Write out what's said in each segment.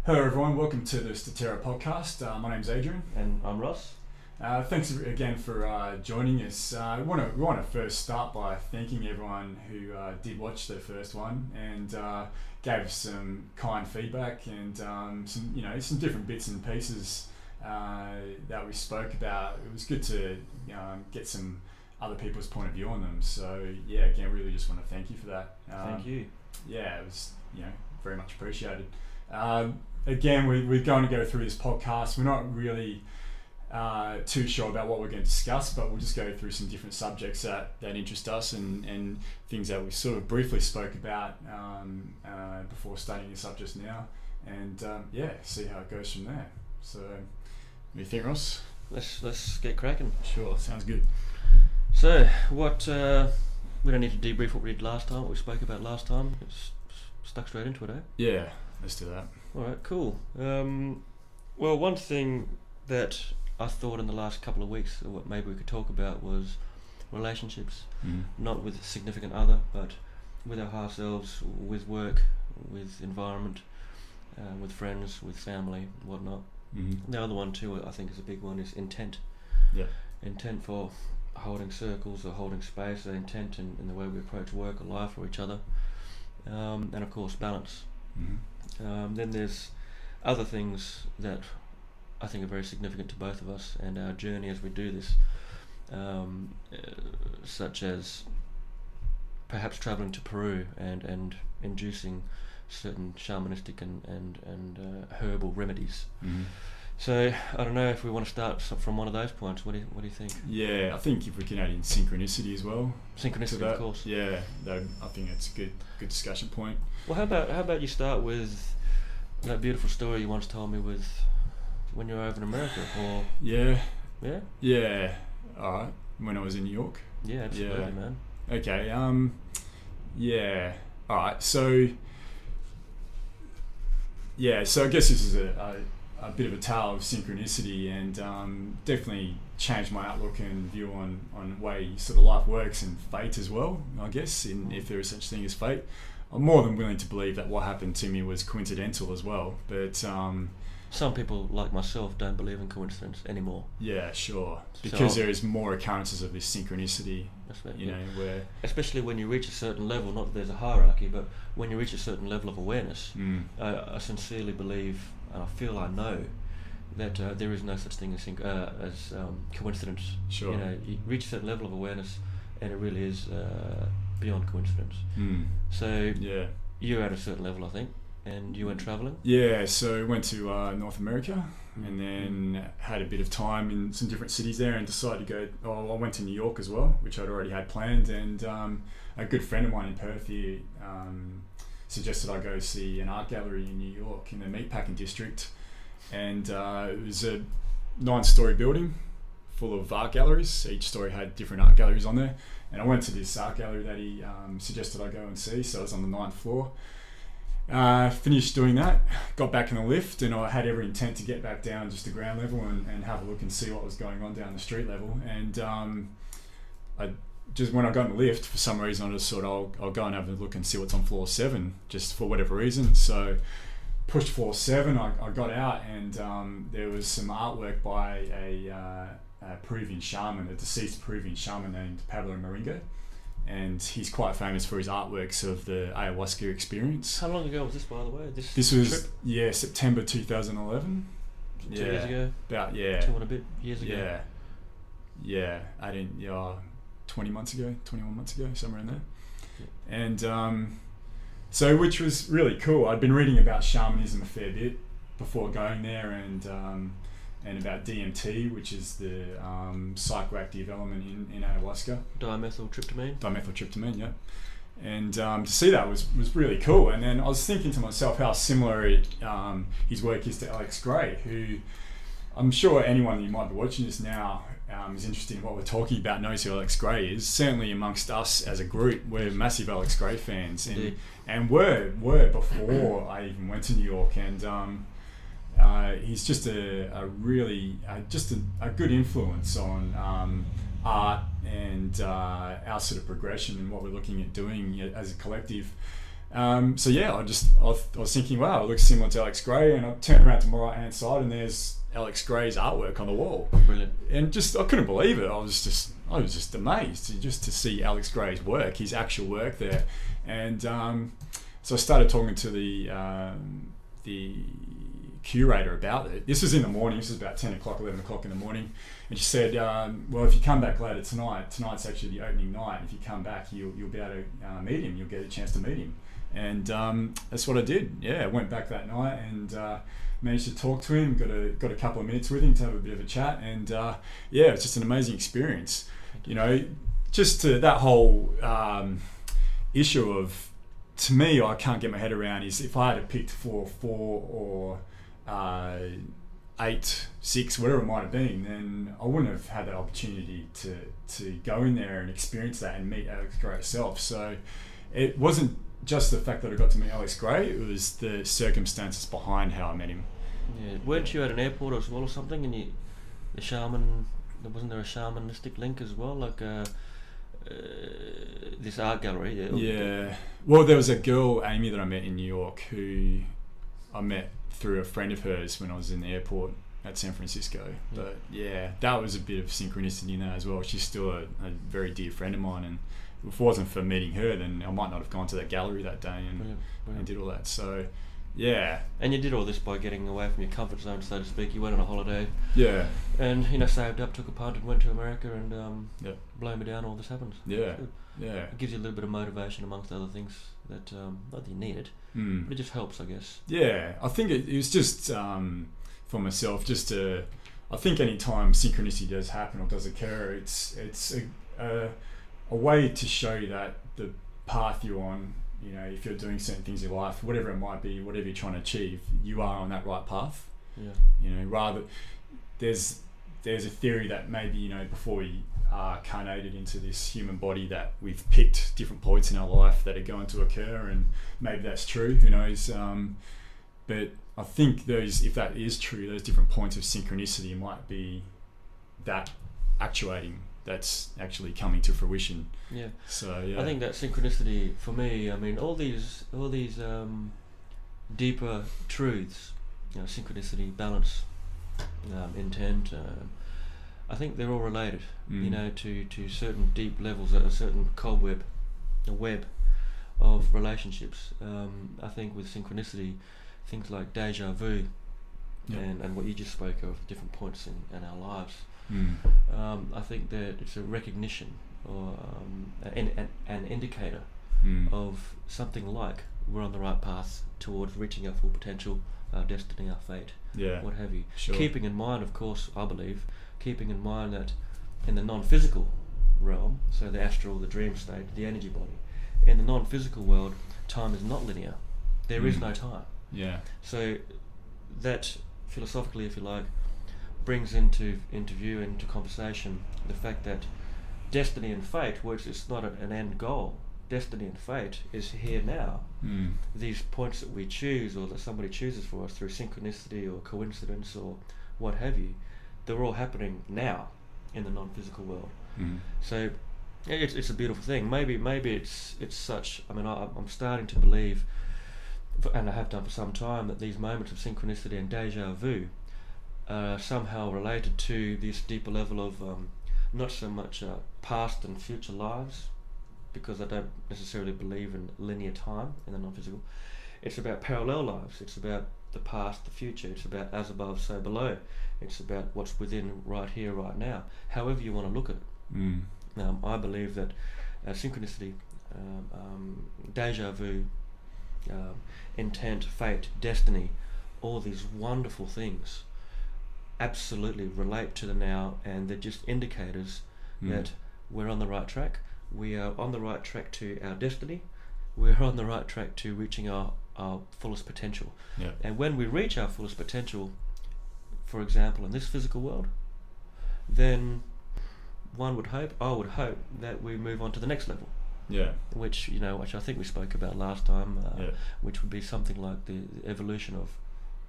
Hello everyone, welcome to the Statera Podcast. My name's Adrian. And I'm Ross. Thanks again for joining us. We want to first start by thanking everyone who did watch the first one and gave us some kind feedback and some different bits and pieces that we spoke about. It was good to get some other people's point of view on them. So yeah, again, really just want to thank you for that. Thank you. Yeah, it was very much appreciated. Again, we're going to go through this podcast. We're not really too sure about what we're going to discuss, but we'll just go through some different subjects that interest us and things that we sort of briefly spoke about before starting this up just now, and see how it goes from there. So, what do you think, Ross? Let's get cracking. Sure, sounds good. So, what we don't need to debrief what we did last time. What we spoke about last time. It's stuck straight into it, eh? Yeah, let's do that. All right, cool. Well, one thing that I thought in the last couple of weeks, or what maybe we could talk about, was relationships. Not with a significant other, but with our higher selves, with work, with environment, with friends, with family, whatnot. The other one too, I think, is a big one, is intent. Yeah. Intent for holding circles or holding space, intent in the way we approach work or life or each other, and of course balance. Then there's other things that I think are very significant to both of us and our journey as we do this, such as perhaps travelling to Peru and inducing certain shamanistic and herbal remedies. So I don't know if we want to start from one of those points. What do you think? Yeah, I think if we can add in synchronicity as well. Synchronicity, of course. Yeah, I think it's a good discussion point. Well, how about you start with that beautiful story you once told me with when you were over in America, or yeah. All right, when I was in New York. Yeah, absolutely, man. Okay. Yeah. All right. So I guess this is a bit of a tale of synchronicity, and definitely changed my outlook and view on way sort of life works, and fate as well, I guess, if there is such thing as fate. I'm more than willing to believe that what happened to me was coincidental as well, but some people like myself don't believe in coincidence anymore. Yeah, sure, because there is more occurrences of this synchronicity. That's right, where especially when you reach a certain level, not that there's a hierarchy, but when you reach a certain level of awareness, I sincerely believe, and I feel I know, that there is no such thing as coincidence. Sure. You reach a certain level of awareness, and it really is beyond coincidence. So you're at a certain level, I think, and you went travelling. Yeah, so went to North America, and then had a bit of time in some different cities there, and decided to go. I went to New York as well, which I'd already had planned, and a good friend of mine in Perth here suggested I go see an art gallery in New York in the Meatpacking District, and it was a 9-story building full of art galleries. Each story had different art galleries on there, and I went to this art gallery that he suggested I go and see. So I was on the 9th floor. Finished doing that, got back in the lift, and I had every intent to get back down just to ground level and have a look and see what was going on down the street level. And when I got in the lift, for some reason I just thought I'll go and have a look and see what's on floor 7, just for whatever reason. So pushed floor 7, I got out, and there was some artwork by a Peruvian shaman, a deceased Peruvian shaman named Pablo Maringo. And he's quite famous for his artworks of the ayahuasca experience. How long ago was this, by the way? This was September 2011. 2 years ago. About 2 and a bit years ago. Yeah. 21 months ago, somewhere in there. Yeah. And so, which was really cool. I'd been reading about shamanism a fair bit before going there, and about DMT, which is the psychoactive element in ayahuasca. Dimethyltryptamine, yeah. And to see that was really cool. And then I was thinking to myself how similar his work is to Alex Gray, who I'm sure anyone that you might be watching this now is interested in what we're talking about, knows who Alex Gray is. Certainly amongst us as a group, we're massive Alex Gray fans, and were before I even went to New York. And he's just a really a good influence on art and our sort of progression and what we're looking at doing as a collective. So yeah, I was thinking, wow, it looks similar to Alex Gray, and I turned around to my right hand side, and there's Alex Gray's artwork on the wall. Brilliant. And I couldn't believe it. I was just amazed to see Alex Gray's work, his actual work there. And so I started talking to the curator about it. This was in the morning. This was about 10 o'clock, 11 o'clock in the morning. And she said, well, if you come back later tonight's actually the opening night. If you come back, you'll be able to meet him. You'll get a chance to meet him. And that's what I did. Yeah, I went back that night and managed to talk to him. Got a couple of minutes with him to have a bit of a chat. And yeah, it's just an amazing experience. You know, just to that whole issue of, to me, I can't get my head around is if I had to pick 4 or 8, 6, whatever it might have been, then I wouldn't have had that opportunity to go in there and experience that and meet Alex Gray herself. So it wasn't just the fact that I got to meet Alex Gray, it was the circumstances behind how I met him. Yeah, weren't you at an airport as well or something, and the shaman, wasn't there a shamanistic link as well, like this art gallery? Yeah, well, there was a girl, Amy, that I met in New York, who I met through a friend of hers when I was in the airport at San Francisco. Yeah. But yeah, that was a bit of synchronicity in that as well. She's still a very dear friend of mine, and if it wasn't for meeting her, then I might not have gone to that gallery that day and did all that. So yeah. And you did all this by getting away from your comfort zone, so to speak. You went on a holiday. Yeah. And saved up, took a punt, and went to America, and blow me down. All this happens. Yeah. Yeah. It gives you a little bit of motivation amongst other things that not that you need it, but it just helps, I guess. Yeah, I think it was just for myself, I think any time synchronicity does happen or does occur, it's a way to show you that the path you're on, if you're doing certain things in your life, whatever it might be, whatever you're trying to achieve, you are on that right path. Yeah. Rather, there's a theory that maybe, before we are carnated into this human body, that we've picked different points in our life that are going to occur, and maybe that's true, who knows. But I think if that is true, those different points of synchronicity might be that actuating, that's actually coming to fruition. Yeah. So yeah, I think that synchronicity for me, all these deeper truths, synchronicity, balance, intent, I think they're all related, to certain deep levels, a certain a web of relationships. I think with synchronicity, things like deja vu, and what you just spoke of, different points in our lives. I think that it's a recognition or an indicator of something like we're on the right path towards reaching our full potential, our destiny, our fate, what have you. Sure. Keeping in mind, of course, I believe, that in the non-physical realm, so the astral, the dream state, the energy body, in the non-physical world, time is not linear. There is no time. Yeah. So that, philosophically, if you like, brings into view, into conversation, the fact that destiny and fate, which is not an end goal, destiny and fate is here now. These points that we choose, or that somebody chooses for us through synchronicity or coincidence or what have you, they're all happening now in the non-physical world. So it's a beautiful thing. Maybe it's such. I'm starting to believe, and I have done for some time, that these moments of synchronicity and deja vu are somehow related to this deeper level of not so much past and future lives, because I don't necessarily believe in linear time in the non-physical. It's about parallel lives. It's about the past, the future. It's about as above, so below. It's about what's within, right here, right now. However you want to look at it. I believe that synchronicity, deja vu, intent, fate, destiny, all these wonderful things absolutely relate to the now, and they're just indicators that we're on the right track. We are on the right track to our destiny. We're on the right track to reaching our fullest potential. Yeah. And when we reach our fullest potential, for example, in this physical world, then I would hope that we move on to the next level. Yeah. Which I think we spoke about last time, which would be something like the evolution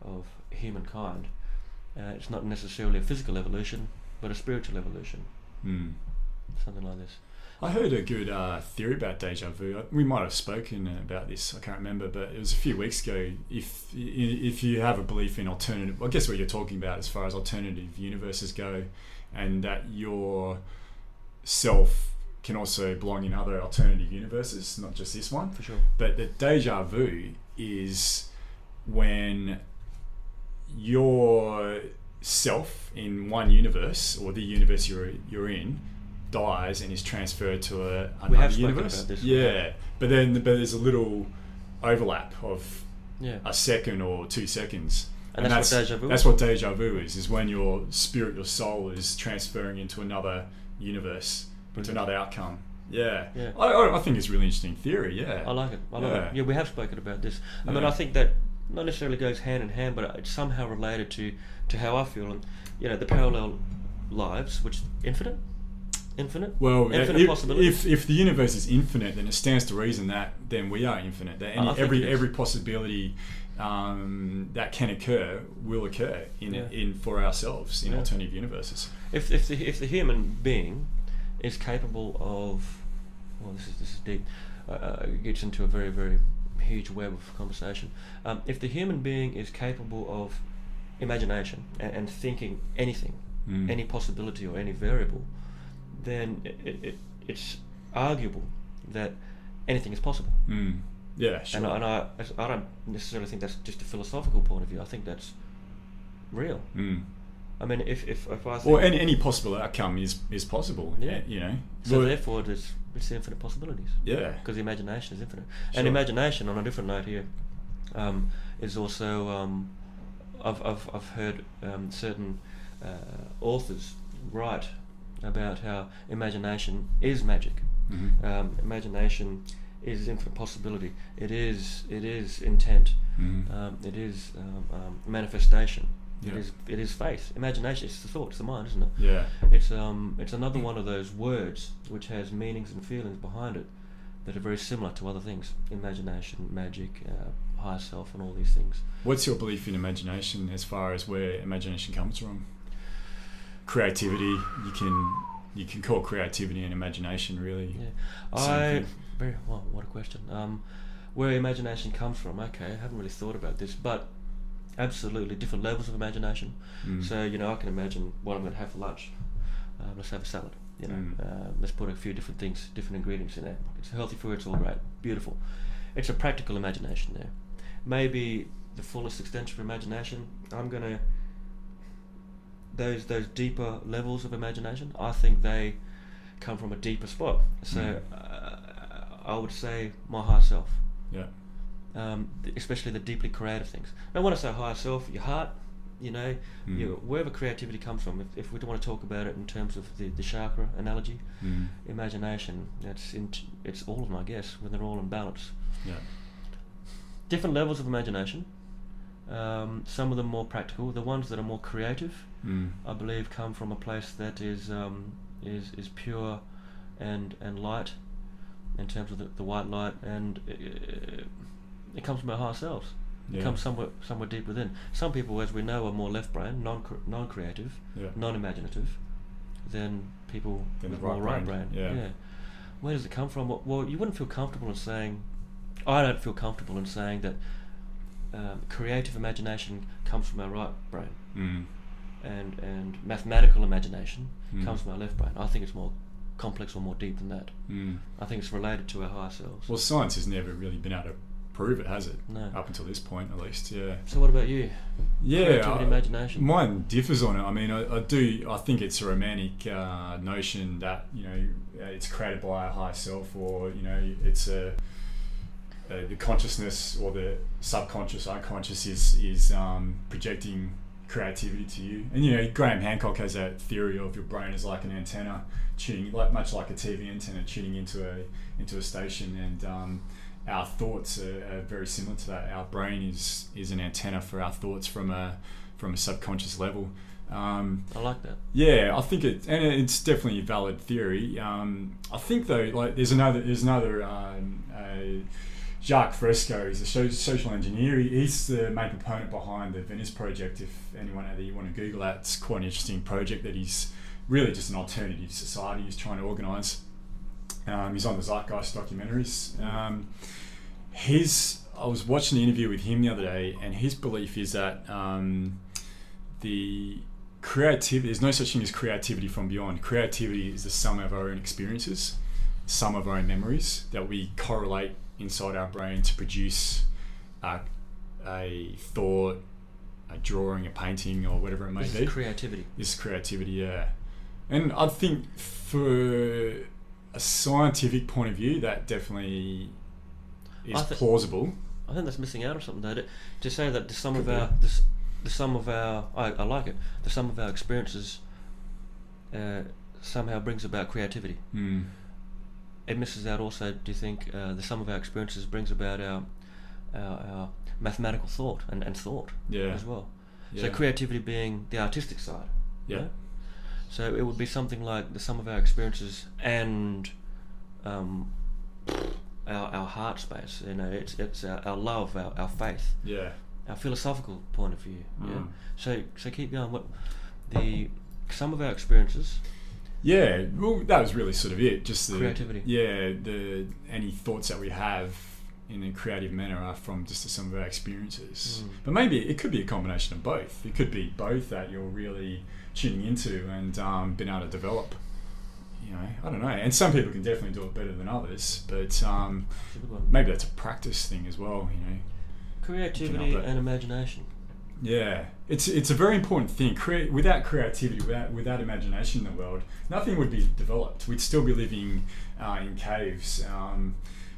of humankind. It's not necessarily a physical evolution, but a spiritual evolution. something like this. I heard a good theory about deja vu. We might have spoken about this. I can't remember, but it was a few weeks ago. If you have a belief in alternative, I guess what you're talking about as far as alternative universes go, and that your self can also belong in other alternative universes, not just this one. For sure. But the deja vu is when your self in one universe, or the universe you're in, dies and is transferred to another universe. About this. Yeah, but there's a little overlap of a second or 2 seconds. And that's what deja vu is? That's what deja vu is when your spirit, your soul is transferring into another universe, into another outcome. Yeah. I think it's a really interesting theory, yeah. I like it. Yeah, we have spoken about this. I mean, I think that not necessarily goes hand in hand, but it's somehow related to how I feel. And, the parallel lives, which infinite? Well, infinite possibilities. If the universe is infinite, then it stands to reason that then we are infinite. That every possibility that can occur will occur in for ourselves in alternative universes. If the human being is capable of, this is deep. It gets into a very, very huge web of conversation. If the human being is capable of imagination and thinking anything, any possibility or any variable, then it's arguable that anything is possible. Yeah, sure. And I don't necessarily think that's just a philosophical point of view. I think that's real. I mean, if I think... Well, any possible outcome is possible, So therefore, it's infinite possibilities. Yeah. Because the imagination is infinite. Sure. And imagination, on a different note here, is also... I've heard certain authors write about how imagination is magic. Imagination is infinite possibility. It is intent. It is manifestation. Yeah. It is faith. Imagination. It's the thought. It's the mind, isn't it? Yeah. It's another one of those words which has meanings and feelings behind it that are very similar to other things. Imagination, magic, higher self, and all these things. What's your belief in imagination as far as where imagination comes from? Creativity. You can call creativity and imagination really. Yeah. What a question. Where imagination comes from? Okay, I haven't really thought about this, but absolutely different levels of imagination. So I can imagine what I'm going to have for lunch. Let's have a salad. Let's put a few different things, different ingredients in there. It's healthy food. It's all great, beautiful. It's a practical imagination there. Maybe the fullest extent of imagination, I'm gonna those deeper levels of imagination. I think they come from a deeper spot. So I would say my higher self. Yeah. Especially the deeply creative things. And when I say higher self, your heart, wherever creativity comes from. If we don't want to talk about it in terms of the chakra analogy, imagination, it's all of them, I guess, when they're all in balance. Yeah. Different levels of imagination. Some of them more practical. The ones that are more creative, I believe, come from a place that is pure and light, in terms of the white light, and it comes from our higher selves. It comes somewhere deep within. Some people, as we know, are more left brain, non-creative, non-imaginative, than people with more right brain. Yeah. Where does it come from? Well, you wouldn't feel comfortable in saying. I don't feel comfortable in saying that creative imagination comes from our right brain, and mathematical imagination comes from our left brain. I think it's more complex or more deep than that. I think it's related to our higher selves. Well, science has never really been able to prove it, has it? No. Up until this point, at least. Yeah. So what about you? Yeah, creativity, imagination. Mine differs on it. I mean, I think it's a romantic notion that it's created by our higher self, or it's the consciousness or the subconscious, unconscious is projecting creativity to you. And Graham Hancock has that theory of your brain is like an antenna tuning, much like a TV antenna tuning into a station, and our thoughts are very similar to that. Our brain is an antenna for our thoughts from a subconscious level. I like that. Yeah, I think it's definitely a valid theory. I think though, like there's another Jacques Fresco is a social engineer. He's the main proponent behind the Venice project. If anyone out there you want to Google that, it's quite an interesting project that he's really just an alternative society he's trying to organise. He's on the Zeitgeist documentaries. I was watching the interview with him the other day, and his belief is that the creativity, there's no such thing as creativity from beyond. Creativity is the sum of our own experiences, sum of our own memories that we correlate inside our brain to produce a thought, a drawing, a painting, or whatever it may be. This is creativity. This is creativity, yeah. And I think for a scientific point of view, that definitely is plausible. I think that's missing out on something though. To say that the sum of our I like it. The sum of our experiences somehow brings about creativity. It misses out also. Do you think the sum of our experiences brings about our mathematical thought and thought as well? Yeah. So creativity being the artistic side. Yeah. Right? So it would be something like the sum of our experiences and our heart space. You know, it's our love, our faith. Yeah. Our philosophical point of view. Yeah. So keep going. What the sum of our experiences? Yeah. Well, that was really sort of it. Just the creativity. Yeah. Any thoughts that we have in a creative manner are from just the sum of our experiences. But maybe it could be a combination of both. It could be both that you're really tuning into and been able to develop. You know, I don't know. And some people can definitely do it better than others, but maybe that's a practice thing as well. You know, creativity and imagination. Yeah, it's a very important thing. Without creativity, without imagination in the world, nothing would be developed. We'd still be living in caves,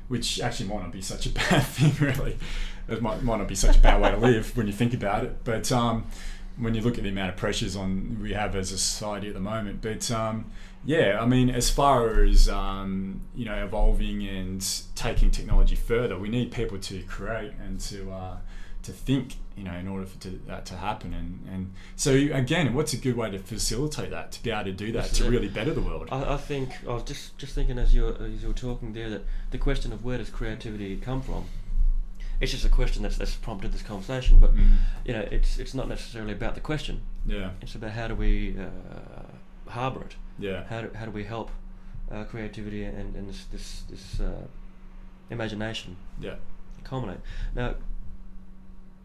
which actually might not be such a bad thing, really. It might not be such a bad way to live when you think about it. But when you look at the amount of pressures we have as a society at the moment, but yeah, I mean, as far as evolving and taking technology further, we need people to create and to think, in order for that to happen. And so again, what's a good way to facilitate that, to be able to do that, to really better the world? I think I was just thinking as you were talking there, that the question of where does creativity come from, it's just a question that's prompted this conversation, but it's not necessarily about the question. Yeah, it's about how do we harbour it. Yeah, how do we help creativity and this imagination culminate. Now,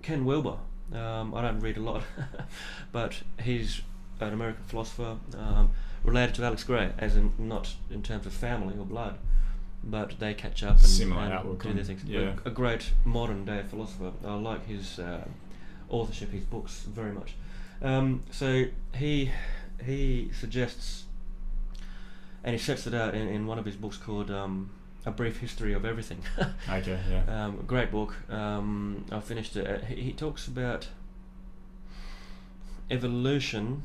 Ken Wilber, I don't read a lot, but he's an American philosopher related to Alex Gray, as in not in terms of family or blood, but they catch up and do their things. Yeah. A great modern day philosopher. I like his authorship, his books very much. So he suggests, and he sets it out in one of his books called A Brief History of Everything. Okay, yeah. Great book. I finished it. He talks about evolution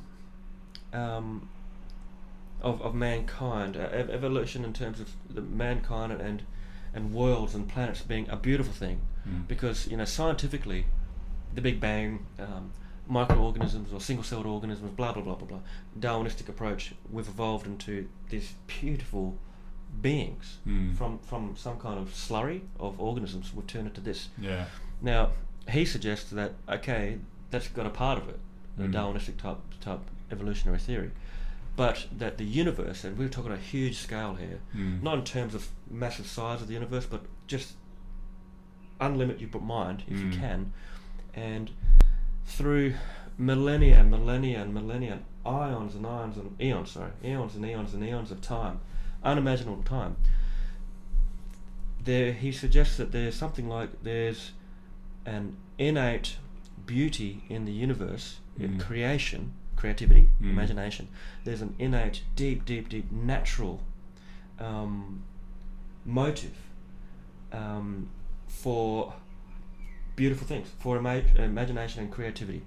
of mankind, evolution in terms of the mankind and worlds and planets being a beautiful thing, because scientifically, the Big Bang, microorganisms or single-celled organisms, blah blah blah blah blah, Darwinistic approach, we've evolved into these beautiful beings from some kind of slurry of organisms. We've turned into this. Yeah. Now he suggests that that's got a part of it, the Darwinistic type evolutionary theory, but that the universe, and we're talking a huge scale here, not in terms of massive size of the universe, but just unlimit your mind if you can, and through millennia, eons and eons of time, unimaginable time, he suggests that there's something like there's an innate beauty in the universe, in creativity, imagination. There's an innate, deep natural motive for beautiful things, for imagination and creativity.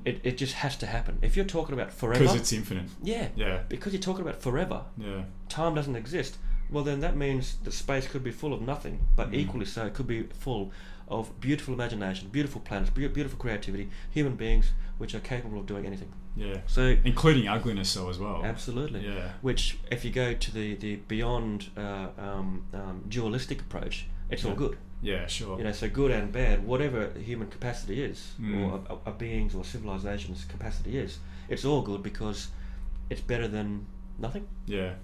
It just has to happen. If you're talking about forever, because it's infinite. Yeah. Because you're talking about forever. Yeah. Time doesn't exist. Well, then that means that space could be full of nothing, but equally so, it could be full of beautiful imagination, beautiful planets, beautiful creativity, human beings which are capable of doing anything. Yeah. So including ugliness, though, as well. Absolutely. Yeah. Which, if you go to the beyond dualistic approach, it's all good. Yeah, sure. So good and bad, whatever human capacity is, or a being's or civilization's capacity is, it's all good because it's better than nothing. Yeah.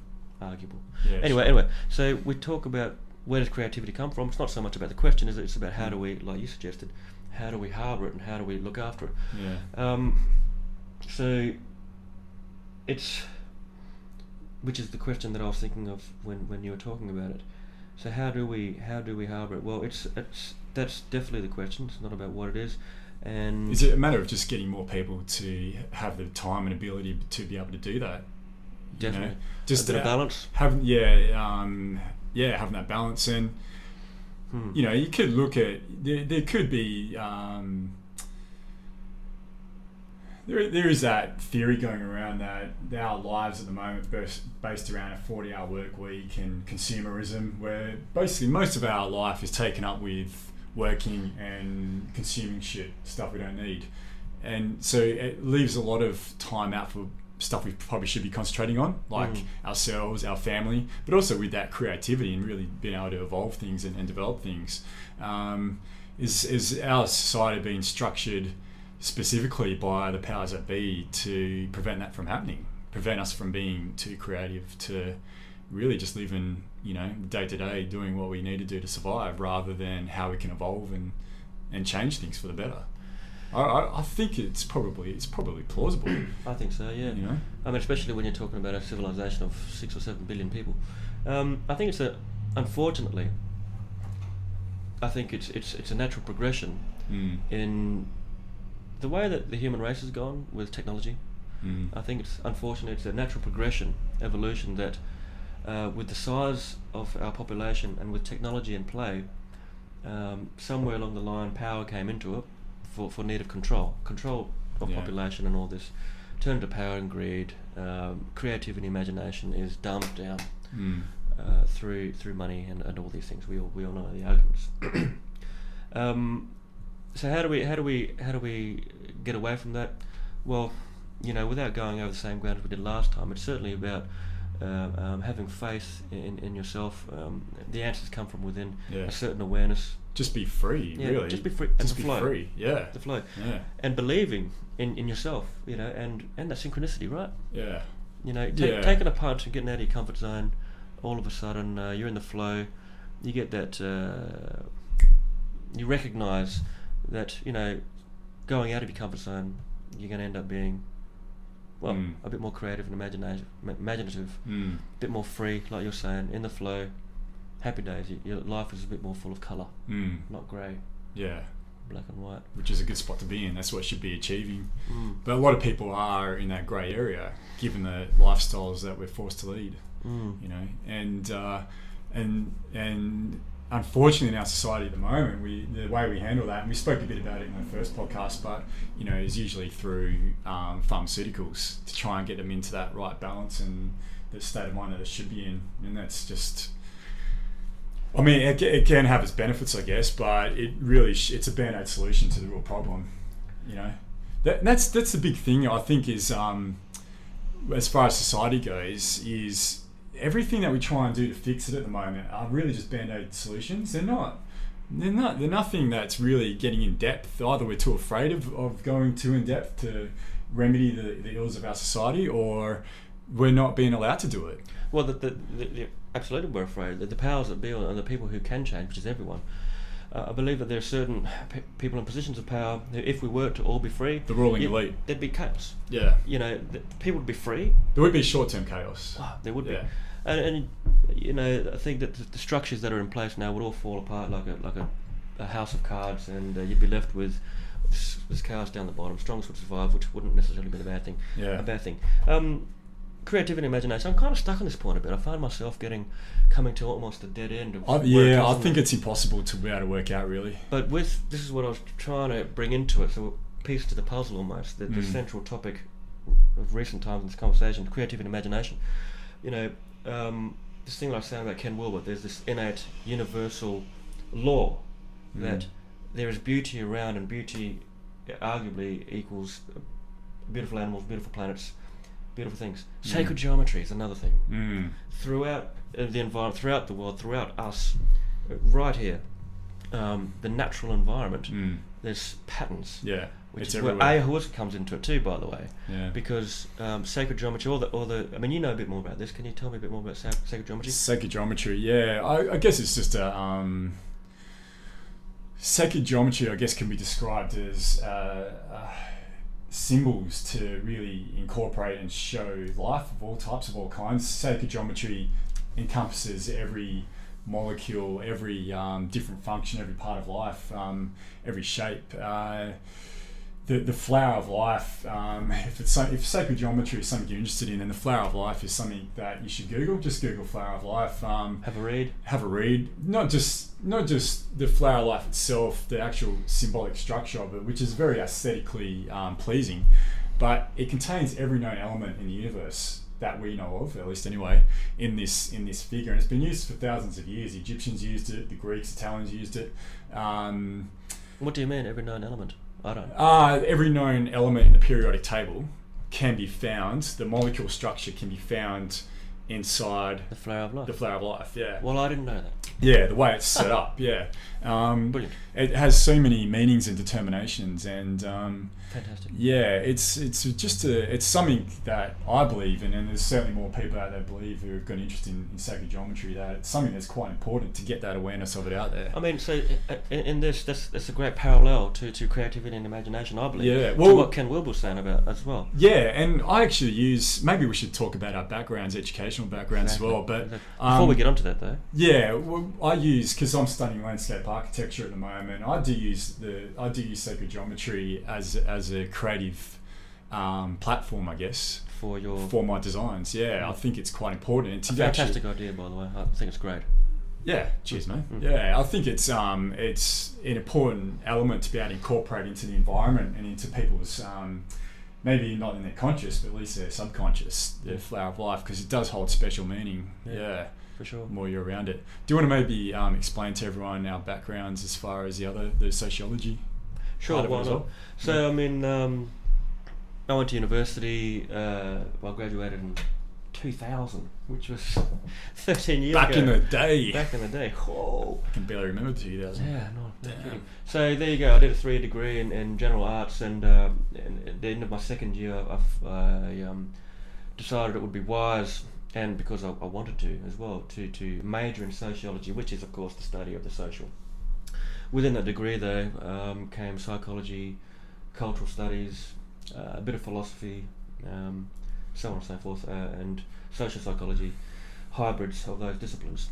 Arguable. Yeah. Anyway, so we talk about where does creativity come from. It's not so much about the question, is it? It's about how do we, like you suggested, how do we harbour it and how do we look after it? Yeah. So it's, which is the question that I was thinking of when you were talking about it. So how do we harbour it? Well, that's definitely the question. It's not about what it is. And is it a matter of just getting more people to have the time and ability to be able to do that? Definitely. You know, just a bit of balance. Having that balance, and you know, you could look at there could be there is that theory going around that our lives at the moment based around a 40-hour work week and consumerism, where basically most of our life is taken up with working and consuming stuff we don't need, and so it leaves a lot of time out for stuff we probably should be concentrating on, like ourselves, our family, but also with that creativity and really being able to evolve things and develop things. Is our society being structured specifically by the powers that be to prevent that from happening, prevent us from being too creative, to really just living, you know, day to day, doing what we need to do to survive, rather than how we can evolve and change things for the better. I think it's probably plausible. I think so, yeah. You know? I mean, especially when you're talking about a civilization of 6 or 7 billion people. I think unfortunately, I think it's a natural progression in the way that the human race has gone with technology. I think it's unfortunate. It's a natural progression, evolution, that with the size of our population and with technology in play, somewhere along the line, power came into it for need of control of population, and all this turned to power and greed. Creativity and imagination is dumbed down through money and all these things. We all know the arguments. So how do we get away from that? Well, you know, without going over the same ground as we did last time, it's certainly about having faith in yourself. The answers come from within. A certain awareness. Just be free, really. Just be free. And just the be flow. free. Yeah. The flow. Yeah. And believing in yourself, you know, and that synchronicity, right? Yeah. You know, taking a punch and getting out of your comfort zone, all of a sudden you're in the flow. You get that. You recognise that, you know, going out of your comfort zone, you're going to end up being, well, a bit more creative and imaginative, a bit more free, like you're saying, in the flow. Happy days. Your life is a bit more full of colour, not grey. Yeah. Black and white. Which is a good spot to be in. That's what should be achieving. But a lot of people are in that grey area, given the lifestyles that we're forced to lead. You know, and unfortunately in our society at the moment, the way we handle that, and we spoke a bit about it in the first podcast, but you know, is usually through pharmaceuticals to try and get them into that right balance and the state of mind that it should be in. And that's just, I mean, it can have its benefits, I guess, but it really it's a band-aid solution to the real problem. You know, that's the big thing, I think, is as far as society goes, is everything that we try and do to fix it at the moment are really just band-aid solutions. They're nothing that's really getting in depth. Either we're too afraid of going too in depth to remedy the ills of our society, or we're not being allowed to do it. Well, the absolutely, we're afraid that the powers that be and the people who can change, which is everyone, I believe that there are certain people in positions of power who, if we were to all be free, the ruling elite, there'd be chaos. Yeah. You know, people would be free. There would be short-term chaos. There would be. And you know, I think that the structures that are in place now would all fall apart like a house of cards, and you'd be left with this chaos down the bottom. Strongest would survive, which wouldn't necessarily be a bad thing. Yeah. A bad thing. Creativity and imagination. I'm kind of stuck on this point a bit. I find myself coming to almost a dead end. I think it's impossible to be able to work out, really. But this is what I was trying to bring into it. So piece to the puzzle almost. The central topic of recent times in this conversation: creativity and imagination. You know, this thing that I was saying about Ken Wilber. There's this innate, universal law that there is beauty around, and beauty arguably equals beautiful animals, beautiful planets, beautiful things. Sacred geometry is another thing. Throughout the environment, throughout the world, throughout us, right here, the natural environment, there's patterns. Yeah. which it's is where everywhere. ayahuasca comes into it too, by the way. Yeah. Because sacred geometry, I mean, you know a bit more about this. Can you tell me a bit more about sacred geometry? Sacred geometry, yeah. I guess it's just sacred geometry, I guess, can be described as symbols to really incorporate and show life of all types, of all kinds. Sacred geometry encompasses every molecule, every different function, every part of life, every shape. The flower of life, if sacred geometry is something you're interested in, then the flower of life is something that you should Google. Just Google flower of life. Have a read. Not just the flower of life itself, the actual symbolic structure of it, which is very aesthetically pleasing, but it contains every known element in the universe that we know of, at least anyway, in this figure, and it's been used for thousands of years. The Egyptians used it, the Greeks, Italians used it. What do you mean, every known element? I don't. Every known element in the periodic table can be found. The molecule structure can be found inside the flower of life. The flower of life, yeah. Well, I didn't know that. Yeah, the way it's set up, yeah. Brilliant. It has so many meanings and determinations, and fantastic. Yeah, it's just it's something that I believe in, and there's certainly more people out there believe who have got an interest in sacred geometry, that it's something that's quite important to get that awareness of it out there. I mean, so in this, that's a great parallel to creativity and imagination, I believe. Yeah, well, to what Ken Wilber's saying about as well. Yeah, and I actually use, maybe we should talk about our backgrounds, educational backgrounds as well. But before we get onto that, though. Yeah, well, I use, because I'm studying landscape architecture at the moment, I do use sacred geometry as a creative platform, I guess, for my designs. Yeah, I think it's quite important. It's a fantastic idea, by the way. I think it's great. Yeah, cheers, mate. Yeah, I think it's an important element to be able to incorporate into the environment and into people's maybe not in their conscious, but at least their subconscious, the flower of life, because it does hold special meaning. Yeah. For sure. More you're around it. Do you want to maybe explain to everyone our backgrounds as far as the sociology? Sure, why not? So, I mean, I went to university, I graduated in 2000, which was 13 years ago. Back in the day. Whoa. I can barely remember 2000. Yeah, no kidding. So there you go. I did a 3-year degree in general arts, and at the end of my second year, I decided it would be wise, and because I wanted to as well, to major in sociology, which is of course the study of the social. Within that degree though came psychology, cultural studies, a bit of philosophy, so on and so forth, and social psychology, hybrids of those disciplines.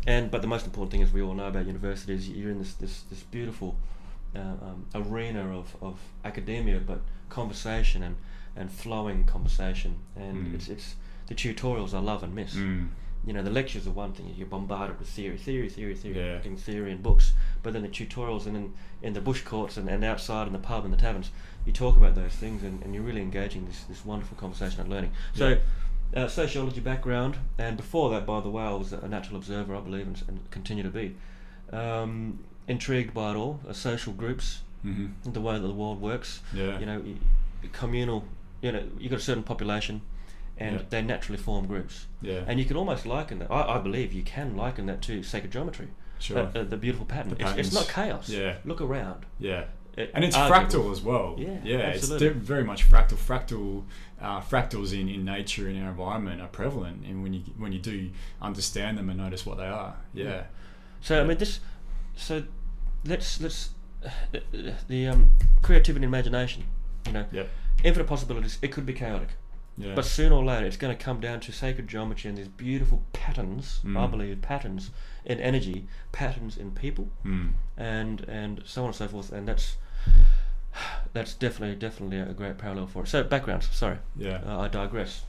But the most important thing, as we all know about universities, you're in this beautiful arena of academia, but conversation and flowing conversation, and it's the tutorials I love and miss. You know, the lectures are one thing, you're bombarded with theory, getting theory in books, but then the tutorials and in the bush courts and outside in the pub and the taverns, you talk about those things and you're really engaging this wonderful conversation and learning. So, sociology background, and before that, by the way, I was a natural observer, I believe, and continue to be. Intrigued by it all, social groups, the way that the world works. You know, communal, you know, you've got a certain population, and they naturally form groups. And you can almost liken that, I believe you can liken that to sacred geometry. Sure. The beautiful pattern. It's not chaos. Look around. And it's fractal as well. It's very much fractal. Fractals in nature, in our environment, are prevalent, and when you do understand them and notice what they are. So I mean this. So let's the creativity and imagination. You know, infinite possibilities. It could be chaotic. But sooner or later, it's going to come down to sacred geometry and these beautiful patterns. I believe patterns in energy, patterns in people, and so on and so forth. And that's definitely a great parallel for it. So backgrounds. Sorry. I digress.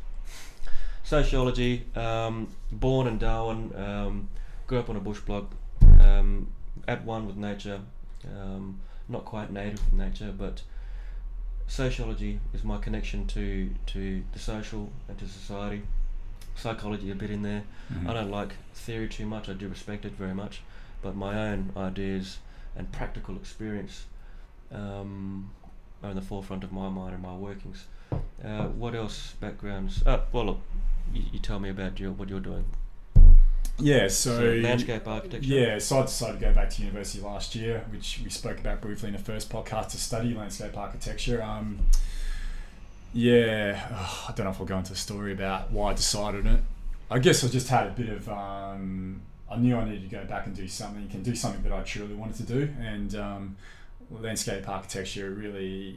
Sociology. Born in Darwin. Grew up on a bush block. At one with nature. Not quite native with nature, but sociology is my connection to the social and to society. Psychology a bit in there. I don't like theory too much, I do respect it very much, but my own ideas and practical experience are in the forefront of my mind and my workings. What else? Backgrounds? Well look, you tell me about what you're doing. Yeah, so landscape architecture. Yeah, so I decided to go back to university last year, which we spoke about briefly in the first podcast, to study landscape architecture. I don't know if I'll go into the story about why I decided it. I guess I just had a bit of, I knew I needed to go back and do something that I truly wanted to do. And landscape architecture really,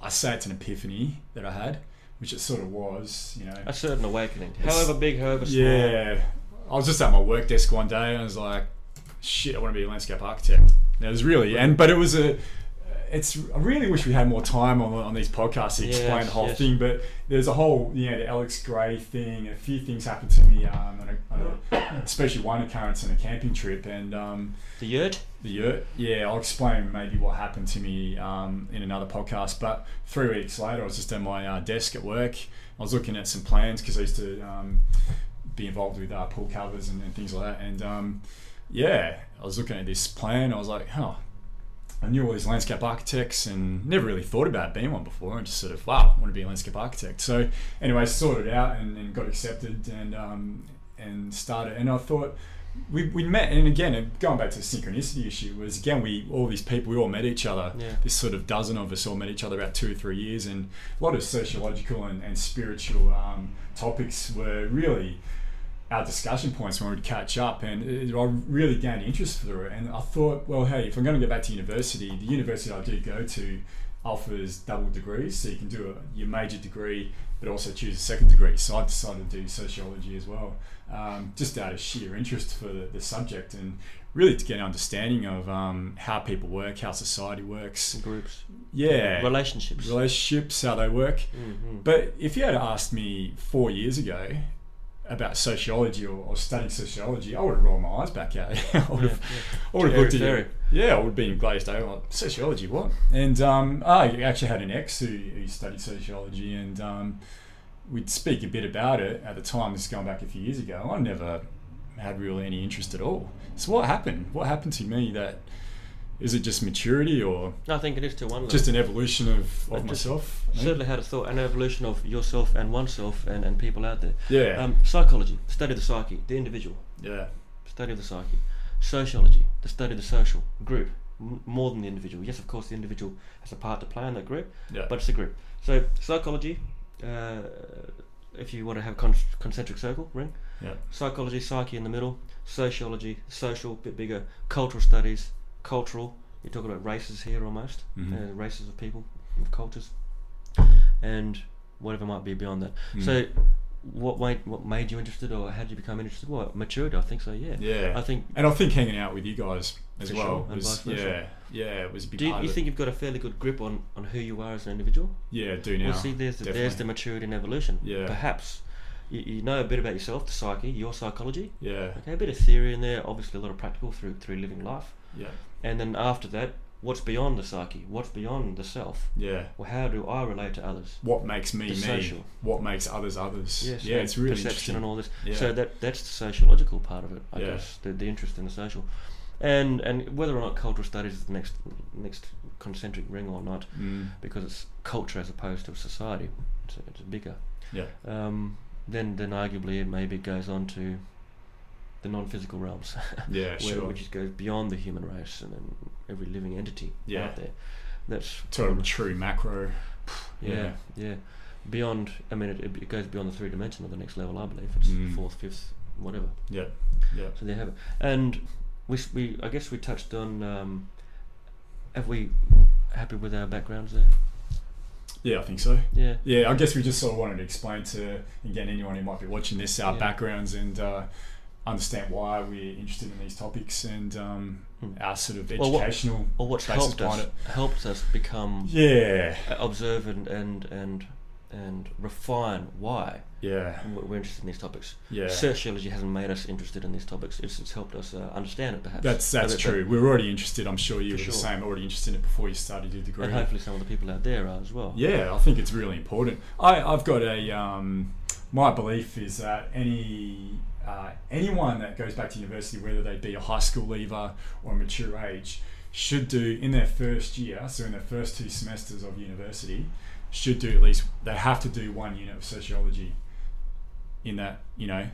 I say it's an epiphany that I had, which it sort of was, you know. A certain awakening. However big, however small. Yeah. I was just at my work desk one day and I was like, shit, I want to be a landscape architect. And it was really, but it was I really wish we had more time on these podcasts to explain the whole thing, but there's a whole, the Alex Gray thing, a few things happened to me, especially one occurrence on a camping trip, and The yurt, yeah, I'll explain maybe what happened to me in another podcast. But 3 weeks later, I was just at my desk at work. I was looking at some plans because I used to be involved with pool covers and things like that, and I was looking at this plan. I was like, I knew all these landscape architects and never really thought about being one before, and just sort of, wow, I want to be a landscape architect. So anyway, sorted it out and got accepted and started. And I thought we met, and again, going back to the synchronicity issue, was again, we all met each other. Yeah. This sort of dozen of us all met each other about 2 or 3 years, and a lot of sociological and spiritual topics were really our discussion points when we'd catch up, and I really gained interest through it. And I thought, well, hey, if I'm going to go back to university, the university I do go to offers double degrees, so you can do your major degree but also choose a second degree. So I decided to do sociology as well, just out of sheer interest for the subject, and really to get an understanding of how people work, how society works, groups, relationships, how they work. Mm-hmm. But if you had asked me 4 years ago about sociology or studying sociology, I would have rolled my eyes back at it. I would have looked at you. Yeah, I would have been glazed over. Like, sociology, what? And I actually had an ex who studied sociology, and we'd speak a bit about it at the time. This is going back a few years ago. I never had really any interest at all. So what happened? What happened to me? That is it just maturity, or I think it is to one level. Just an evolution of myself? Certainly had a thought, an evolution of yourself and oneself and people out there. Yeah. Psychology, study of the psyche, the individual. Yeah. Study of the psyche. Sociology, the study of the social group, more than the individual. Yes, of course, the individual has a part to play in that group, but it's a group. So psychology, if you want to have concentric circle ring. Yeah. Psychology, psyche in the middle. Sociology, social, bit bigger. Cultural studies, cultural. You're talking about races here almost, races of people, of cultures, and whatever might be beyond that. So what made you interested, or how did you become interested? Well, maturity, I think so. Yeah. I think hanging out with you guys as well was, it was a big part of it. Do you think you've got a fairly good grip on who you are as an individual? Yeah, I do now. Well, see, there's the maturity and evolution. Yeah. Perhaps you know a bit about yourself, the psyche, your psychology. Yeah. Okay, a bit of theory in there, obviously a lot of practical through living life. Yeah. And then after that, what's beyond the psyche? What's beyond the self? Yeah. Well, how do I relate to others? What makes me the me? social. What makes others others? Yes, yeah, it's really perception interesting. and all this. Yeah. So that's the sociological part of it, I guess. The interest in the social, and whether or not cultural studies is the next concentric ring or not, because it's culture as opposed to a society. It's bigger. Yeah. Then arguably maybe it goes on to the non-physical realms, which goes beyond the human race and then every living entity out there. That's true macro. Yeah. Beyond, I mean, it goes beyond the 3 dimensional, the next level, I believe. It's 4th, 5th, whatever. Yeah. So there you have it. And we I guess we touched on. Have we happy with our backgrounds there? Yeah, I think so. Yeah. Yeah, I guess we just sort of wanted to explain to, again, anyone who might be watching this, our backgrounds, and understand why we're interested in these topics, and our sort of educational or what's helped us become observant and refine why we're interested in these topics. Yeah. Sociology hasn't made us interested in these topics. It's helped us understand it, perhaps. That's true. We were already interested. I'm sure you were the same, already interested in it before you studied your degree. And hopefully some of the people out there are as well. Yeah, I think it's really important. I've got my belief is that anyone that goes back to university, whether they be a high school leaver or a mature age, should do in their first year, so in their first 2 semesters of university, they have to do 1 unit of sociology. in that,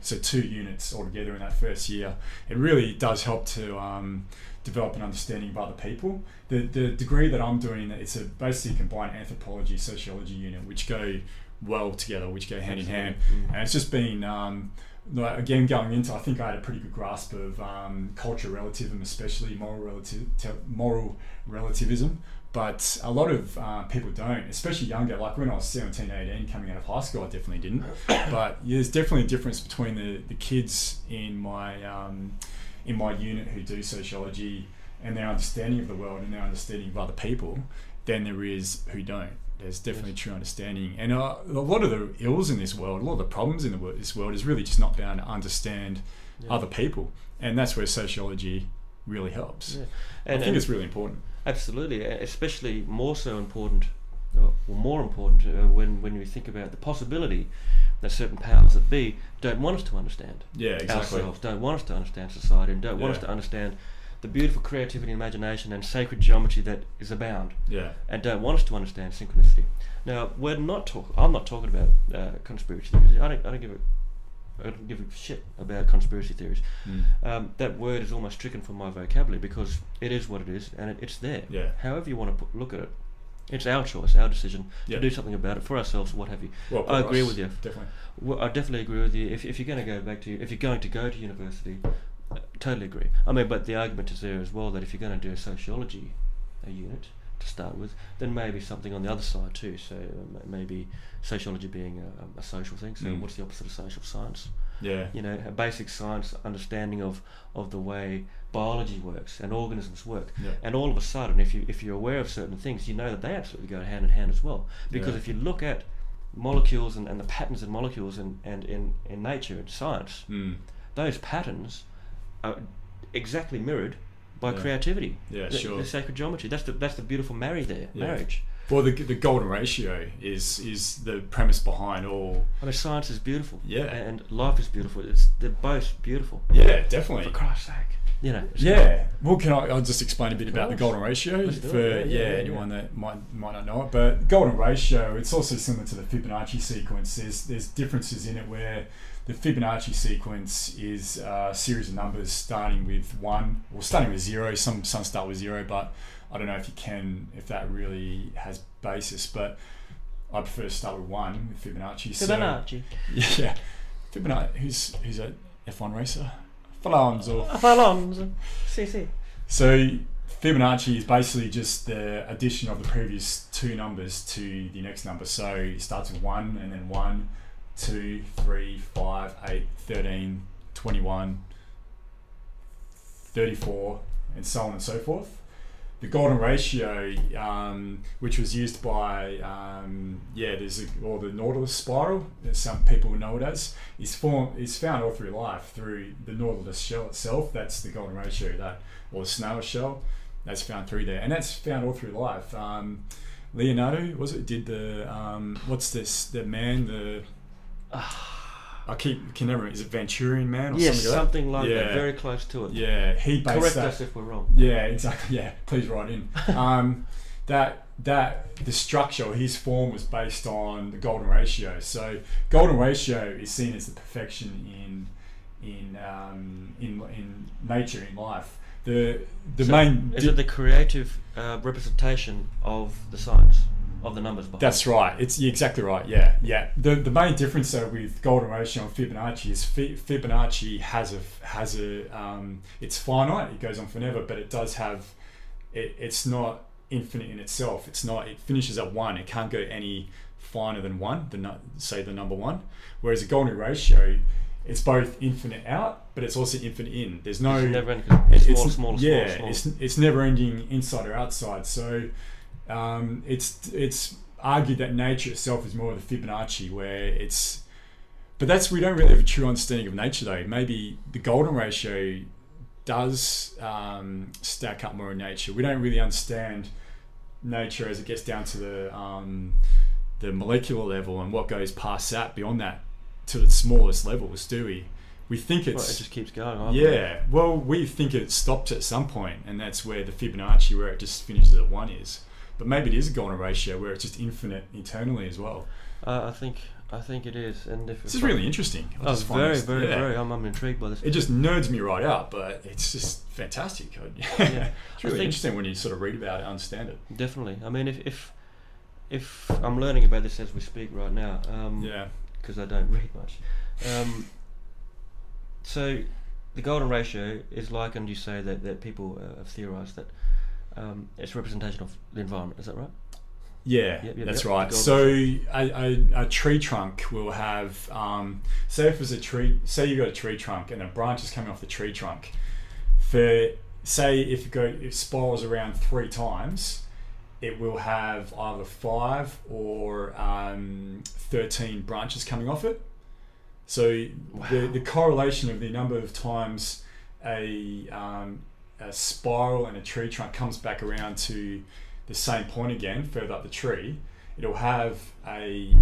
so 2 units altogether in that first year. It really does help to develop an understanding of other people. The degree that I'm doing, it's a basically combined anthropology, sociology unit, which go well together, which go hand in hand. And it's just been, again, going into, I think I had a pretty good grasp of cultural relativism, especially moral relativism. But a lot of people don't, especially younger. Like when I was 17, 18, coming out of high school, I definitely didn't. But there's definitely a difference between the kids in my unit who do sociology and their understanding of the world and their understanding of other people than there is who don't. There's definitely true understanding. And a lot of the ills in this world, a lot of the problems in this world is really just not being able to understand other people. And that's where sociology really helps. Yeah. And I think it's really important. Absolutely, especially more so important, or more important when we think about the possibility that certain powers that be don't want us to understand ourselves, don't want us to understand society, and don't want us to understand the beautiful creativity, imagination, and sacred geometry that is abound, and don't want us to understand synchronicity. Now, I'm not talking about conspiracy theories. I don't give a shit about conspiracy theories. That word is almost stricken from my vocabulary because it is what it is and it's there. However you want to look at it, it's our choice, our decision to do something about it for ourselves, what have you. Well, I agree with you. Definitely. Well, I definitely agree with you. If you're going to go to university, totally agree. I mean, but the argument is there as well that if you're going to do a sociology unit to start with, then maybe something on the other side too. So maybe sociology being a social thing. So what's the opposite of social science? A basic science understanding of the way biology works and organisms work. And all of a sudden, if you're aware of certain things, you know that they absolutely go hand in hand as well. Because if you look at molecules and the patterns in molecules and in nature and science, those patterns are exactly mirrored by creativity. The sacred geometry. That's the beautiful marriage. Well, the golden ratio is the premise behind all. I mean, science is beautiful. And life is beautiful. They're both beautiful. Yeah, definitely. For Christ's sake. Well, I'll just explain a bit about the golden ratio for anyone that might not know it. But golden ratio, it's also similar to the Fibonacci sequence. There's differences in it where the Fibonacci sequence is a series of numbers starting with 1 or starting with 0. Some start with 0, but I don't know if that really has basis. But I prefer to start with 1 with Fibonacci. Fibonacci. Fibonacci. Who's a F1 racer? Alonso. Si. So Fibonacci is basically just the addition of the previous 2 numbers to the next number. So it starts with 1 and then 1, 2, 3, 5, 8, 13, 21, 34, and so on and so forth. The golden ratio, which was used by, the Nautilus spiral, as some people know it as, is found all through life through the Nautilus shell itself. That's the golden ratio, or the snail shell, that's found through there, and that's found all through life. Leonardo, did the the man, I can never remember. Is it Venturian Man or something like that? Very close to it. Yeah, he based Correct us if we're wrong. Yeah, exactly. Yeah, please write in. That the structure, his form was based on the golden ratio. So golden ratio is seen as the perfection in nature, in life. Is it the creative representation of the science? Of the numbers behind. That's right. You're exactly right. Yeah. The main difference though with golden ratio and Fibonacci is Fibonacci has a it's finite. It goes on forever, but it does have it's not infinite in itself. It finishes at 1. It can't go any finer than 1. Say the number 1. Whereas a golden ratio, it's both infinite out, but it's also infinite in. There's no. It's never ending. Small. It's never ending inside or outside. So. It's argued that nature itself is more of the Fibonacci, we don't really have a true understanding of nature though. Maybe the golden ratio does stack up more in nature. We don't really understand nature as it gets down to the molecular level and what goes past that, beyond that, to the smallest levels, do we? We think it just keeps going. Well, we think it stops at some point, and that's where the Fibonacci, where it just finishes at 1 is. But maybe it is a golden ratio where it's just infinite internally as well. I think I think it is, and this is really interesting. Very. I'm intrigued by this. It just nerds me right out, but it's just fantastic. It's really interesting when you sort of read about it, understand it. Definitely. I mean, if I'm learning about this as we speak right now, because I don't read much. So the golden ratio is likened. You say that people have theorised that it's a representation of the environment. Is that right? Yeah, that's right. So a tree trunk will have, say if there's a tree, say you've got a tree trunk and a branch is coming off the tree trunk. Say if it spirals around 3 times, it will have either 5 or 13 branches coming off it. So the correlation of the number of times a spiral and a tree trunk comes back around to the same point again, further up the tree, it'll have a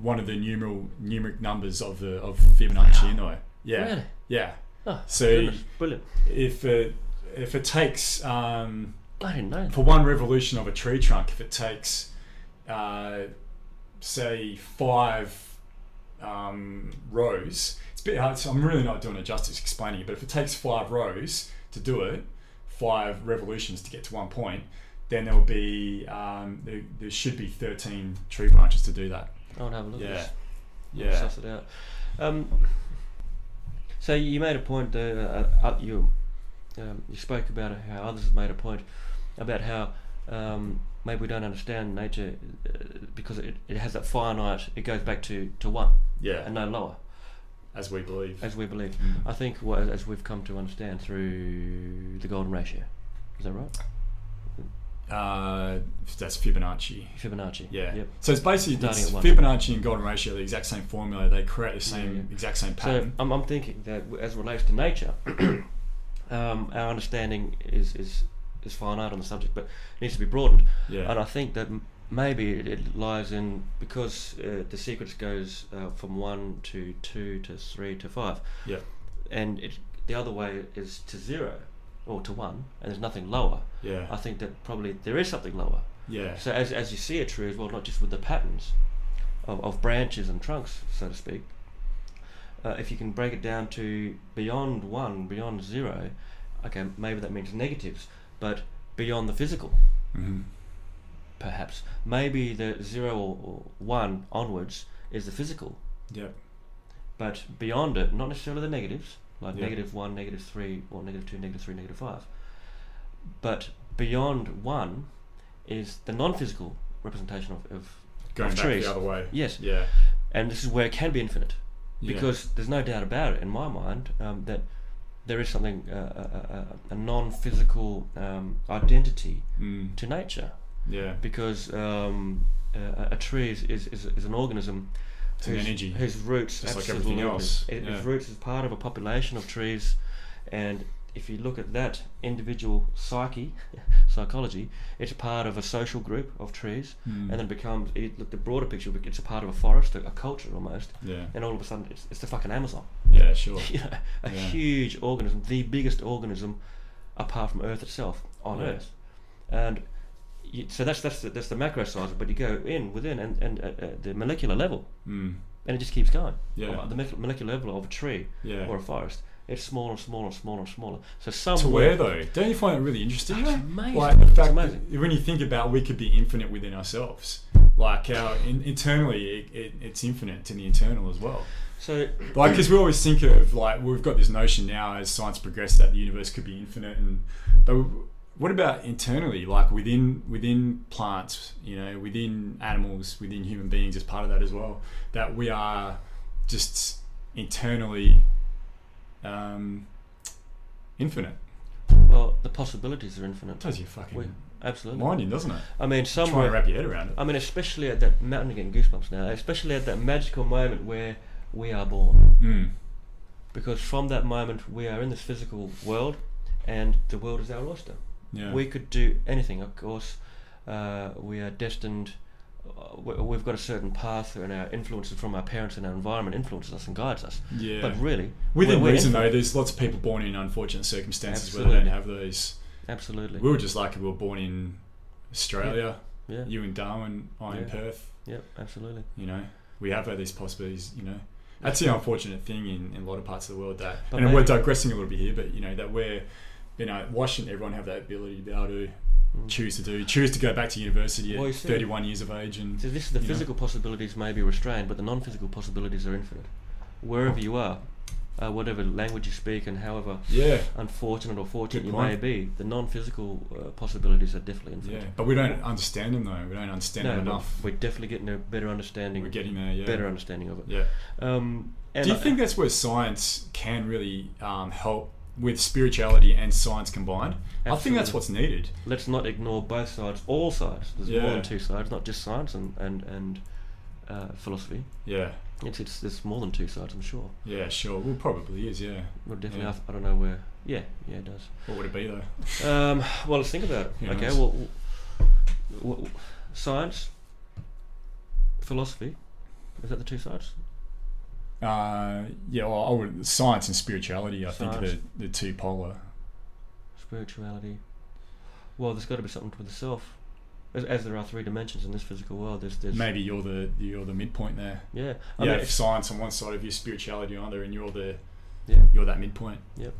one of the numeric numbers of Fibonacci anyway. Yeah, really? Yeah. Oh, so goodness, brilliant. If it takes I didn't know. For one revolution of a tree trunk, if it takes say 5 rows, it's a bit hard. So I'm really not doing it justice explaining it, but if it takes 5 rows to do it, 5 revolutions to get to one point, then there'll be there should be 13 tree branches to do that. I want to have a look at this. Yeah. Suss it out. So you made a point there. You spoke about how others have made a point about how maybe we don't understand nature because it has that finite. It goes back to 1. Yeah. And no lower. As we believe. I think as we've come to understand through the golden ratio. Is that right? That's Fibonacci. Yeah. Yep. So it's basically Fibonacci and golden ratio are the exact same formula. They create the same exact same pattern. So I'm thinking that as it relates to nature, our understanding is finite on the subject, but it needs to be broadened. Yeah. And I think that maybe it lies in because the sequence goes from 1 to 2 to 3 to 5. Yeah. And the other way is to 0 or to 1, and there's nothing lower. Yeah. I think that probably there is something lower. Yeah. So as you see a tree as well, not just with the patterns of branches and trunks, so to speak, if you can break it down to beyond 1, beyond 0, okay, maybe that means negatives, but beyond the physical. Mm-hmm. Perhaps maybe the 0 or 1 onwards is the physical. Yep. But beyond it, not necessarily the negatives, like -1, -3, or -2, -3, -5. But beyond 1 is the non-physical representation of going of back trees. the other way. Yes. Yeah. And this is where it can be infinite, because there's no doubt about it in my mind that there is something a non-physical identity to nature. Yeah. Because a tree is an organism whose roots, just like everything else. Its roots is part of a population of trees, and if you look at that individual psychology, it's part of a social group of trees, and then becomes, look the broader picture, it's a part of a forest, a culture almost, and all of a sudden it's the fucking Amazon. Yeah, sure. A huge organism, the biggest organism apart from Earth itself on Earth, and so that's the macro size, but you go within and the molecular level, and it just keeps going. Yeah. The molecular level of a tree or a forest, it's smaller and smaller and smaller and smaller. So somewhere. To where though? Don't you find it really interesting? That's amazing. Like the fact that when you think about, we could be infinite within ourselves. Like our internally, it's infinite in the internal as well. So, like, because we always think of, like, we've got this notion now as science progresses that the universe could be infinite, but what about internally, like within plants, within animals, within human beings, as part of that as well, that we are just internally infinite. Well, the possibilities are infinite. Does you fucking absolutely minding, doesn't it? I mean, trying to wrap your head around it. I mean, especially at that, I'm getting goosebumps now. Especially at that magical moment where we are born, because from that moment we are in this physical world, and the world is our oyster. Yeah. We could do anything. Of course, we are destined. We've got a certain path, and our influences from our parents and our environment influences us and guides us. Yeah. But really, within reason though, there's lots of people born in unfortunate circumstances where they don't have those. Absolutely. We were just lucky we were born in Australia. Yeah. You in Darwin, I in Perth. Yep, absolutely. You know, we have these possibilities. You know, that's the unfortunate thing in a lot of parts of the world. That, But and maybe- we're digressing a little bit here, but you know that we're, you know, why shouldn't everyone have that ability to be able to choose to go back to university Well, you at see, 31 years of age and So this is the you know. physical possibilities may be restrained, but the non-physical possibilities are infinite. Wherever you are, whatever language you speak, and however yeah. unfortunate or fortunate Good you point. may be, the non-physical possibilities are definitely infinite. Yeah, but we don't understand them though. We don't understand them but enough. we're definitely getting a better understanding. We're getting there. Yeah. better understanding of it. Yeah. And Do you think that's where science can really help with spirituality and science combined? I think that's what's needed. Let's not ignore both sides, all sides. There's more Yeah. than two sides, not just science and philosophy. Yeah. There's more than two sides, I'm sure. Yeah, sure. Well, probably is. Yeah. Well, definitely. Yeah. I don't know where. Yeah, it does. What would it be though? Well, let's think about it. Who Okay, knows? well, science, philosophy, is that the two sides? Yeah. Well, I would science and spirituality. I think are Science. the two polar. Spirituality. Well, there's got to be something with the self. As there are three dimensions in this physical world, there's Maybe you're the midpoint there. yeah. You have it's- science on one side of you, spirituality on the other, and you're yeah. you're that midpoint. Yep,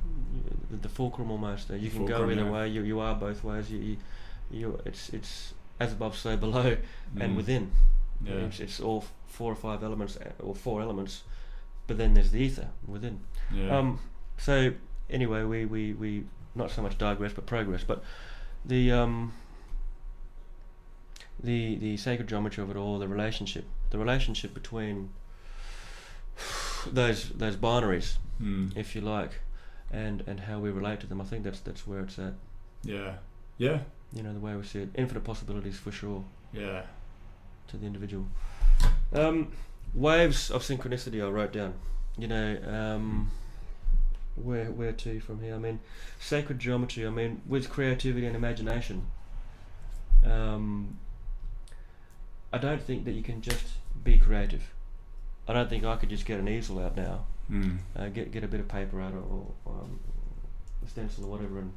the fulcrum almost. You can Fulcrum, go either yeah. way. You are both ways. You. It's as above, so below, and Mm. within. Yeah. It's all four or five elements, or four elements, but then there's the ether within. Yeah. So anyway, we not so much digress but progress. But the sacred geometry of it all, the relationship between those binaries, if you like, and how we relate to them. I think that's where it's at. Yeah. Yeah. You know, the way we see it, infinite possibilities for sure Yeah. to the individual. Waves of synchronicity I wrote down. You know, where to from here? I mean, sacred geometry. I mean, with creativity and imagination. I don't think that you can just be creative. I don't think I could just get an easel out now, get a bit of paper out or a stencil or whatever and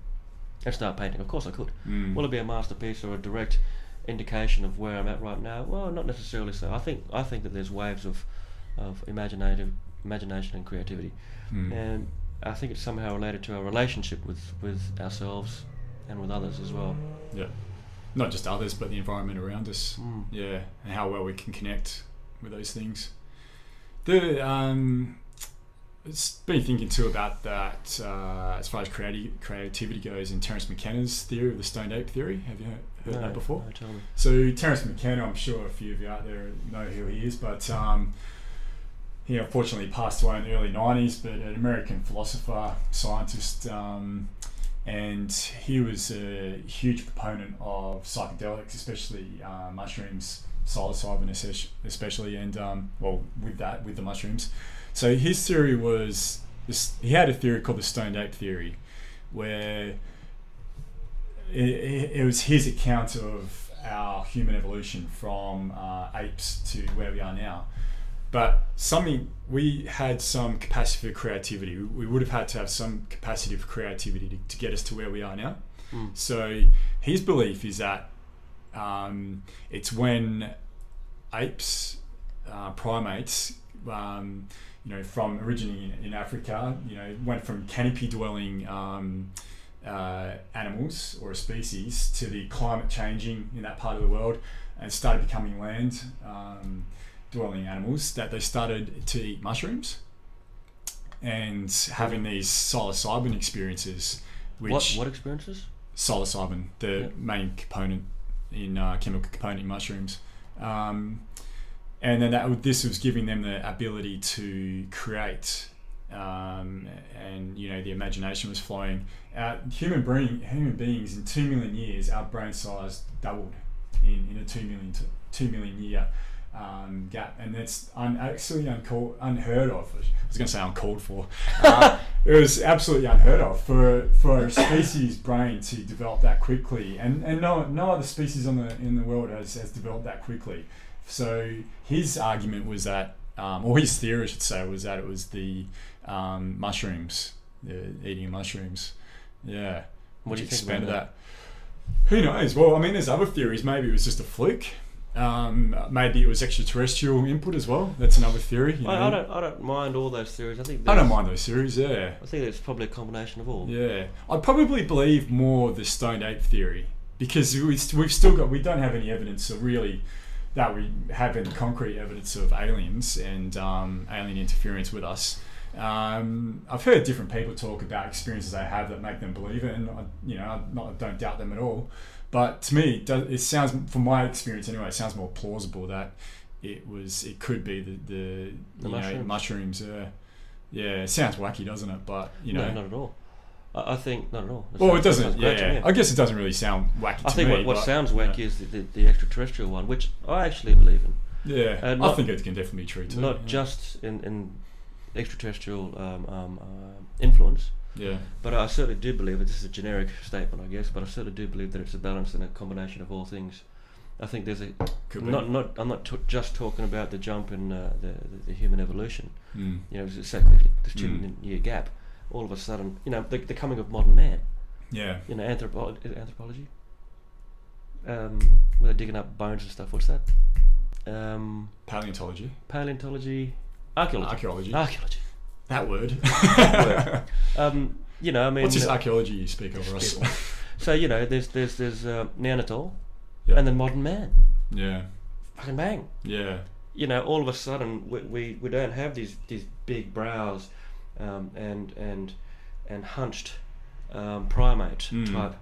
start painting. Of course I could. Will it be a masterpiece or a direct indication of where I'm at right now? Well, not necessarily so. I think that there's waves of imagination and creativity, and I think it's somehow related to our relationship with ourselves and with others as well. Yeah. Not just others, but the environment around us. Yeah, and how well we can connect with those things. It's been thinking too about that as far as creativity goes in Terence McKenna's theory of the stoned ape theory. Have you heard that before? No, tell me. So Terence McKenna, I'm sure a few of you out there know who he is, but he unfortunately passed away in the early 90s, but an American philosopher, scientist, and he was a huge proponent of psychedelics, especially mushrooms, psilocybin especially, and with the mushrooms. So his theory was this. He had a theory called the stoned ape theory, where it was his account of our human evolution from apes to where we are now. But we had some capacity for creativity. We would have had to have some capacity for creativity to get us to where we are now. So his belief is that it's when apes, primates, from originating in Africa, went from canopy-dwelling animals or a species to the climate changing in that part of the world and started becoming land dwelling animals, that they started to eat mushrooms and having these psilocybin experiences. Which What experiences? Psilocybin, the main component in chemical component in mushrooms. And then this was giving them the ability to create, and the imagination was flowing. Human beings in 2 million years, our brain size doubled in a 2 million year gap, and that's absolutely unheard of. I was going to say uncalled for. It was absolutely unheard of for a species brain to develop that quickly, and no other species in the world has developed that quickly. So his argument was that, or his theory, I should say, was that it was the mushrooms, the eating of mushrooms. Yeah. What do you think expanded about that? Who knows? Well, I mean, there's other theories. Maybe it was just a fluke. maybe it was extraterrestrial input as well. That's another theory. You know? I don't mind all those theories. I don't mind those theories. Yeah. I think it's probably a combination of all. Yeah. I probably believe more the stoned ape theory because we don't have any evidence of really that we have any concrete evidence of aliens and alien interference with us. I've heard different people talk about experiences they have that make them believe it, and I don't doubt them at all. But to me, it sounds, from my experience anyway, it sounds more plausible that it could be the mushrooms. Yeah, it sounds wacky, doesn't it? But no, not at all. I think not at all. It doesn't. Yeah, I guess it doesn't really sound wacky to me. I think what sounds wacky is the extraterrestrial one, which I actually believe in. Yeah, I think it can definitely be true too. Not just in extraterrestrial influence. Yeah. But I certainly do believe, this is a generic statement, I guess, but I certainly do believe that it's a balance and a combination of all things. I think there's a I'm not just talking about the jump in the human evolution. It's so quickly, this 2 million year gap. All of a sudden, the coming of modern man. Yeah. Anthropology. Where they're digging up bones and stuff. What's that? Paleontology. Archaeology. That word. What's this archaeology you speak of, Russell? So there's Neanderthal, yeah. and then modern man. Yeah. Fucking bang. Yeah. All of a sudden we don't have these big brows, and hunched primate type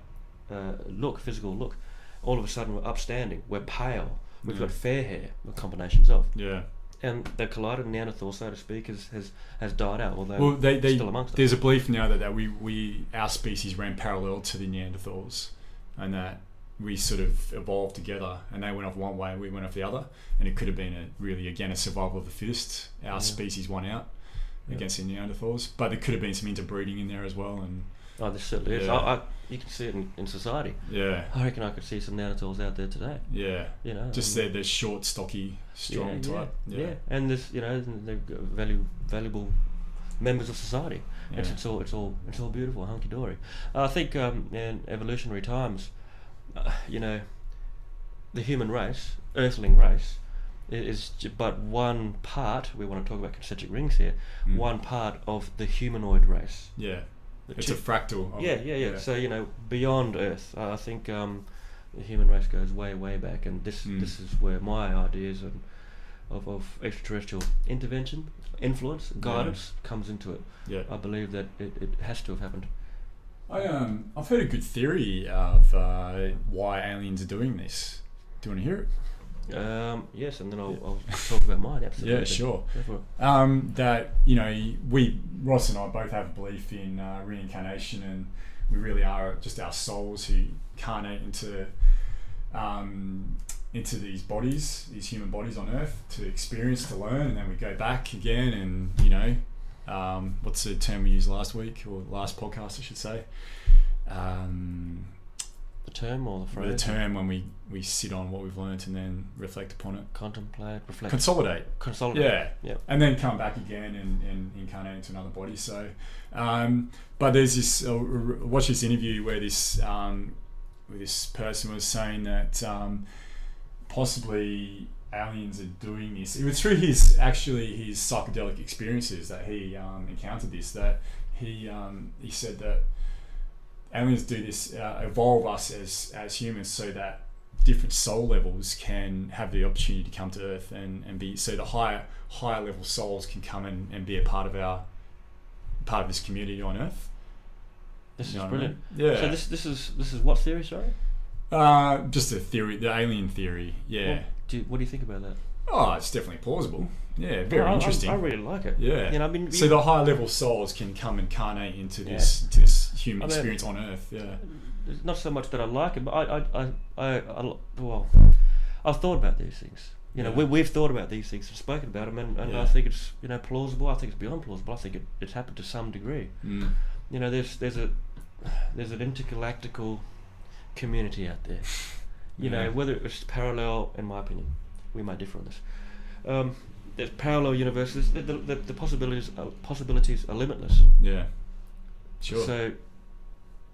physical look. All of a sudden we're upstanding. We're pale. We've got fair hair. Combinations of. Yeah. And the collided Neanderthal, so to speak, has died out. Although still amongst us. There's a belief now that our species ran parallel to the Neanderthals, and that we sort of evolved together, and they went off one way and we went off the other, and it could have been a survival of the fittest. Our species won out against the Neanderthals, but there could have been some interbreeding in there as well. And there certainly is. You can see it in society. Yeah. I reckon I could see some Neanderthals out there today. Yeah. Just they're short, stocky, strong type. Yeah. And there's they're valuable members of society. Yeah. It's all beautiful, hunky dory. I think in evolutionary times, the human race, earthling race, is but one part. We want to talk about concentric rings here. One part of the humanoid race. Yeah. It's a fractal. Yeah. So beyond Earth, I think the human race goes way, way back, and this is where my ideas of extraterrestrial intervention, influence, guidance comes into it. Yeah. I believe that it has to have happened. I've heard a good theory of why aliens are doing this. Do you want to hear it? Yes, and then I'll talk about mine. Absolutely. Yeah, sure. That Ross and I both have a belief in reincarnation, and we really are just our souls who incarnate into these bodies, these human bodies on Earth, to experience, to learn, and then we go back again. And what's the term we used last week or last podcast, I should say? The term or the phrase? The term when we sit on what we've learnt and then reflect upon it. Contemplate, reflect. Consolidate. Yeah. And then come back again and incarnate into another body. So, but there's this, watch this interview where this person was saying that possibly aliens are doing this. It was through his psychedelic experiences that he encountered this, that he said that aliens do this, evolve us as humans so that different soul levels can have the opportunity to come to Earth and be, so the higher level souls can come and be a part of this community on Earth. This is brilliant. I mean? Yeah. So this is what theory, sorry? Just a theory, the alien theory. Yeah. What do you think about that? Oh, it's definitely plausible. Yeah, very interesting. I really like it. Yeah. So the higher level souls can come incarnate into this human experience on Earth. Yeah. It's not so much that I like it, but I've thought about these things. We've thought about these things and spoken about them, and I think it's plausible. I think it's beyond plausible. I think it's happened to some degree. There's an intergalactical community out there. Whether it's parallel, in my opinion, we might differ on this. There's parallel universes. The possibilities are limitless. Yeah. Sure. So,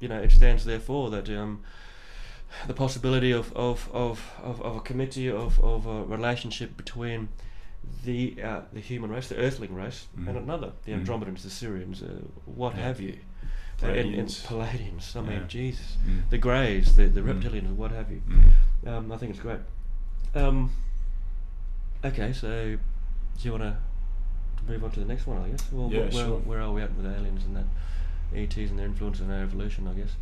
it stands therefore that the possibility of a committee of a relationship between the human race, the Earthling race, and another, the Andromedans, the Syrians, what have you, and Palladians. I mean, Jesus, the Greys, the reptilians, what have you. I think it's great. Okay, so do you want to move on to the next one? I guess. Well, sure. Where are we at with aliens and that, ETs and their influence on our evolution? I guess.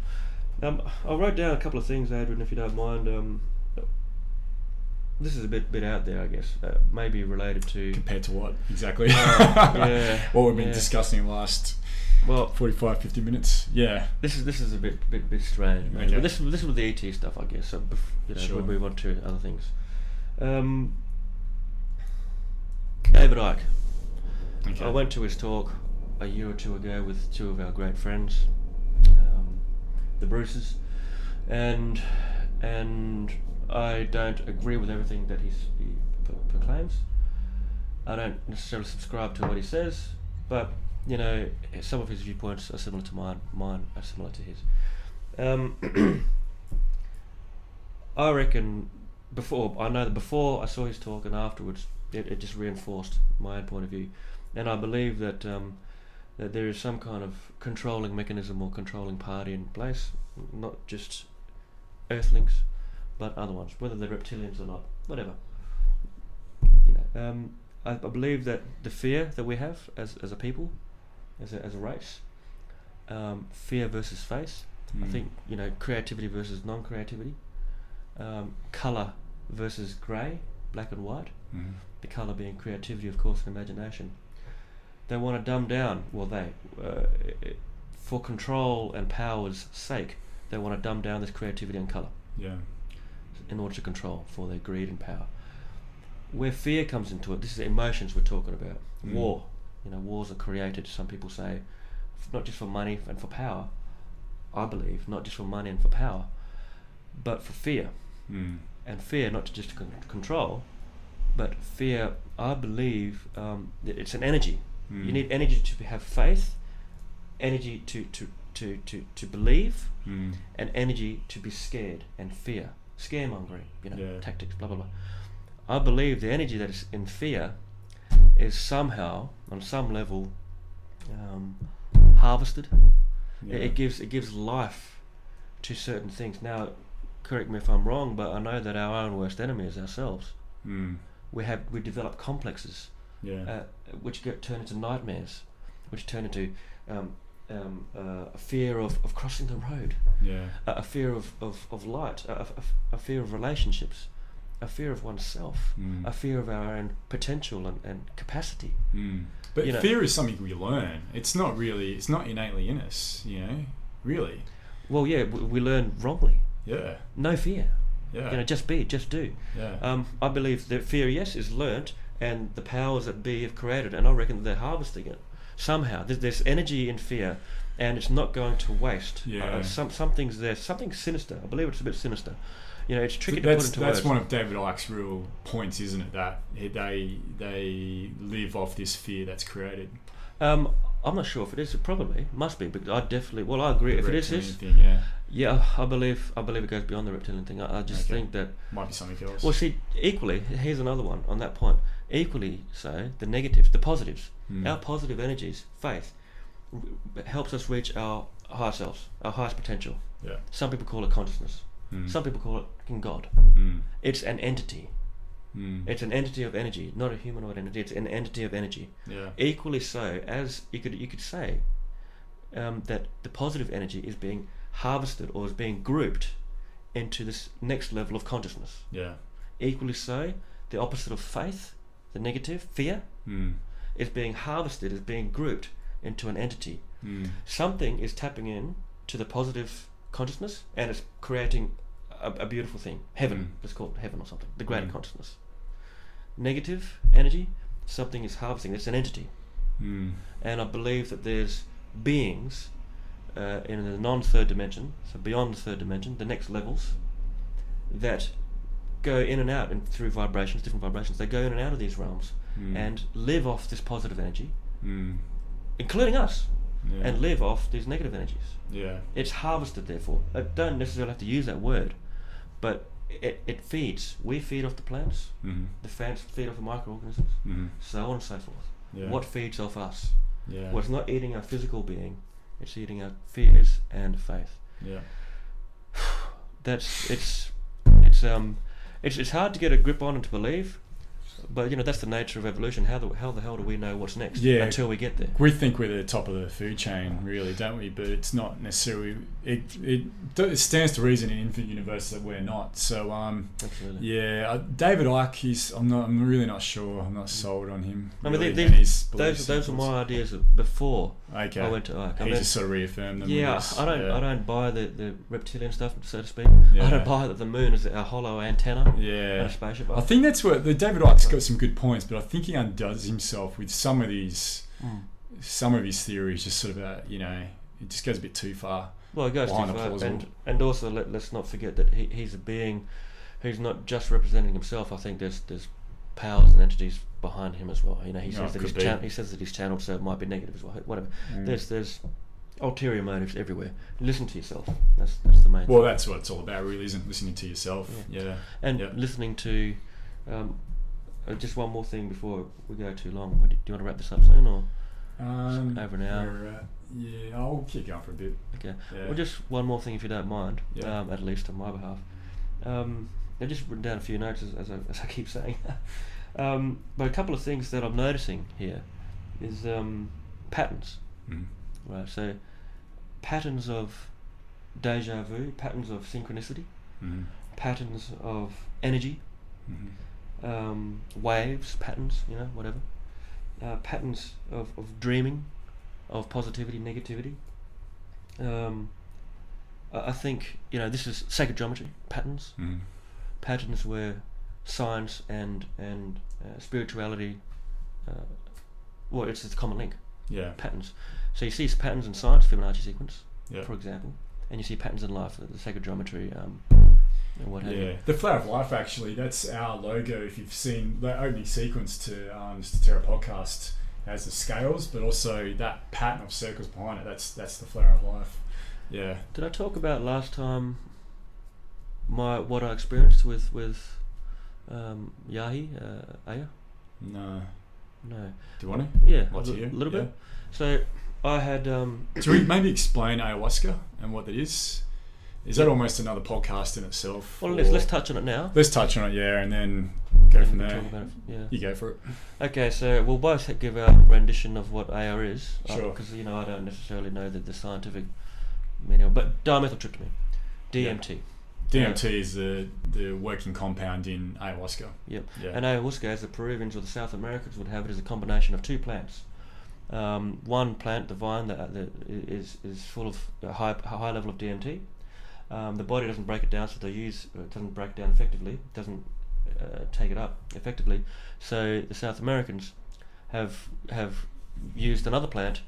I wrote down a couple of things, Adrian, if you don't mind. This is a bit out there, I guess. Maybe related to... Compared to what, exactly? Yeah. What we've been discussing in the last 45, 50 minutes. Yeah. This is a bit strange. Okay. But this was the ET stuff, I guess. So, sure. We'll move on to other things. David Icke. Okay. I went to his talk a year or two ago with two of our great friends, the Bruces, and I don't agree with everything that he proclaims. I don't necessarily subscribe to what he says, but some of his viewpoints are similar to mine. Mine are similar to his. I reckon before I saw his talk and afterwards, it just reinforced my own point of view, and I believe that that there is some kind of controlling mechanism or controlling party in place, not just Earthlings, but other ones, whether they're reptilians or not, whatever. I believe that the fear that we have as a people, as a race, fear versus faith. I think creativity versus non-creativity, colour versus grey, black and white. The colour being creativity, of course, and imagination. They want to dumb down. Well, for control and power's sake, they want to dumb down this creativity and colour. Yeah. In order to control, for their greed and power. Where fear comes into it, this is the emotions we're talking about. War. Wars are created, some people say, not just for money and for power. I believe, not just for money and for power, but for fear. And fear, not just to control, but fear, I believe, it's an energy. You need energy to have faith, energy to believe, and energy to be scared and fear. Scaremongering, tactics, blah blah blah. I believe the energy that is in fear is somehow, on some level, harvested. It gives life to certain things. Now, correct me if I'm wrong, but I know that our own worst enemy is ourselves. We develop complexes, which turn into nightmares, which turn into a fear of crossing the road, a fear of light, a fear of relationships, a fear of oneself, a fear of our own potential and capacity. But fear is something we learn. It's not innately in us, really. Well, we learn wrongly. Yeah. No fear. Yeah. Just be, just do. Yeah. I believe that fear, yes, is learnt, and the powers that be have created, and I reckon that they're harvesting it somehow. There's energy in fear, and it's not going to waste. Something's there, something sinister. I believe it's a bit sinister. It's tricky to put into words. That's one of David Icke's real points, isn't it? That they live off this fear that's created. I'm not sure if it is. It probably must be, but I definitely. Well, I agree. If it is this, thing, I believe it goes beyond the reptilian thing. I just think that might be something else. Well, see, equally, here's another one on that point. Equally so, the negatives, the positives, our positive energies, faith, helps us reach our higher selves, our highest potential. Yeah. Some people call it consciousness. Some people call it God. It's an entity. It's an entity of energy, not a humanoid entity. It's an entity of energy. Yeah. Equally so, as you could say that the positive energy is being harvested or is being grouped into this next level of consciousness. Yeah. Equally so, the opposite of faith, the negative, fear, is being harvested, is being grouped into an entity. Something is tapping in to the positive consciousness, and it's creating a beautiful thing. Heaven, let's call it heaven or something. The greater consciousness. Negative energy, something is harvesting. It's an entity. And I believe that there's beings in the non-third dimension, so beyond the third dimension, the next levels, that go in and out through vibrations, different vibrations. They go in and out of these realms and live off this positive energy, including us, and live off these negative energies. Yeah. It's harvested, therefore. I don't necessarily have to use that word, but it feeds. We feed off the plants. The plants feed off the microorganisms, so on and so forth. Yeah. What feeds off us? Yeah. Well, it's not eating our physical being; it's eating our fears and faith. Yeah. It's hard to get a grip on and to believe, but that's the nature of evolution. How the hell do we know what's next until we get there? We think we're the top of the food chain, really, don't we? But it's not necessarily. It stands to reason in infinite universe that we're not. So Absolutely. Yeah, David Icke, I'm really not sure. I'm not sold on him. I mean, really, those were my ideas before I went to Icke. He just sort of reaffirmed them. Yeah, I don't buy the reptilian stuff, so to speak. Yeah. I don't buy that the moon is a hollow antenna. Yeah, and a spaceship. I think that's what the David Icke's got some good points, but I think he undoes himself with some of these. Some of his theories just sort of it just goes a bit too far. Well, it goes too far, and also let's not forget that he's a being who's not just representing himself. I think there's powers and entities behind him as well. He says that he says that he's channeled, so it might be negative as well. Whatever. There's ulterior motives everywhere. Listen to yourself. That's the main. Well, that's what it's all about, really, isn't it? Listening to yourself. Yeah. And listening to. Just one more thing before we go too long. Do you want to wrap this up soon, or over an hour? Yeah, I'll keep going for a bit. Okay. Yeah. Well, just one more thing, if you don't mind. Yeah. At least on my behalf. I've just written down a few notes as I keep saying. But a couple of things that I'm noticing here is patterns. Right. So patterns of deja vu, patterns of synchronicity, patterns of energy. Waves, patterns, whatever. Patterns of dreaming, of positivity, negativity. I think this is sacred geometry. Patterns, patterns where science and spirituality. It's a common link. Yeah. Patterns. So you see patterns in science, Fibonacci sequence, for example, and you see patterns in life, the sacred geometry. What have you. The Flower of Life, actually, that's our logo. If you've seen the opening sequence to Statera Podcast, has the scales, but also that pattern of circles behind it. That's the Flower of Life. Yeah. Did I talk about last time what I experienced with Yahi Aya? No. Do you want to? Yeah, a little bit. So I had. Should we maybe explain ayahuasca and what that is? Is that almost another podcast in itself? Well, let's touch on it now. Let's touch on it, and then go from there. You go for it. Okay, so we'll both give our rendition of what AR is. Sure. Because I don't necessarily know the scientific meaning, but dimethyltryptamine, DMT. DMT is the working compound in ayahuasca. Yep. Yeah. And ayahuasca, as the Peruvians or the South Americans would have it, is a combination of two plants. One plant, the vine, that is full of a high level of DMT. The body doesn't break it down, so it doesn't break down effectively. It doesn't take it up effectively. So the South Americans have used another plant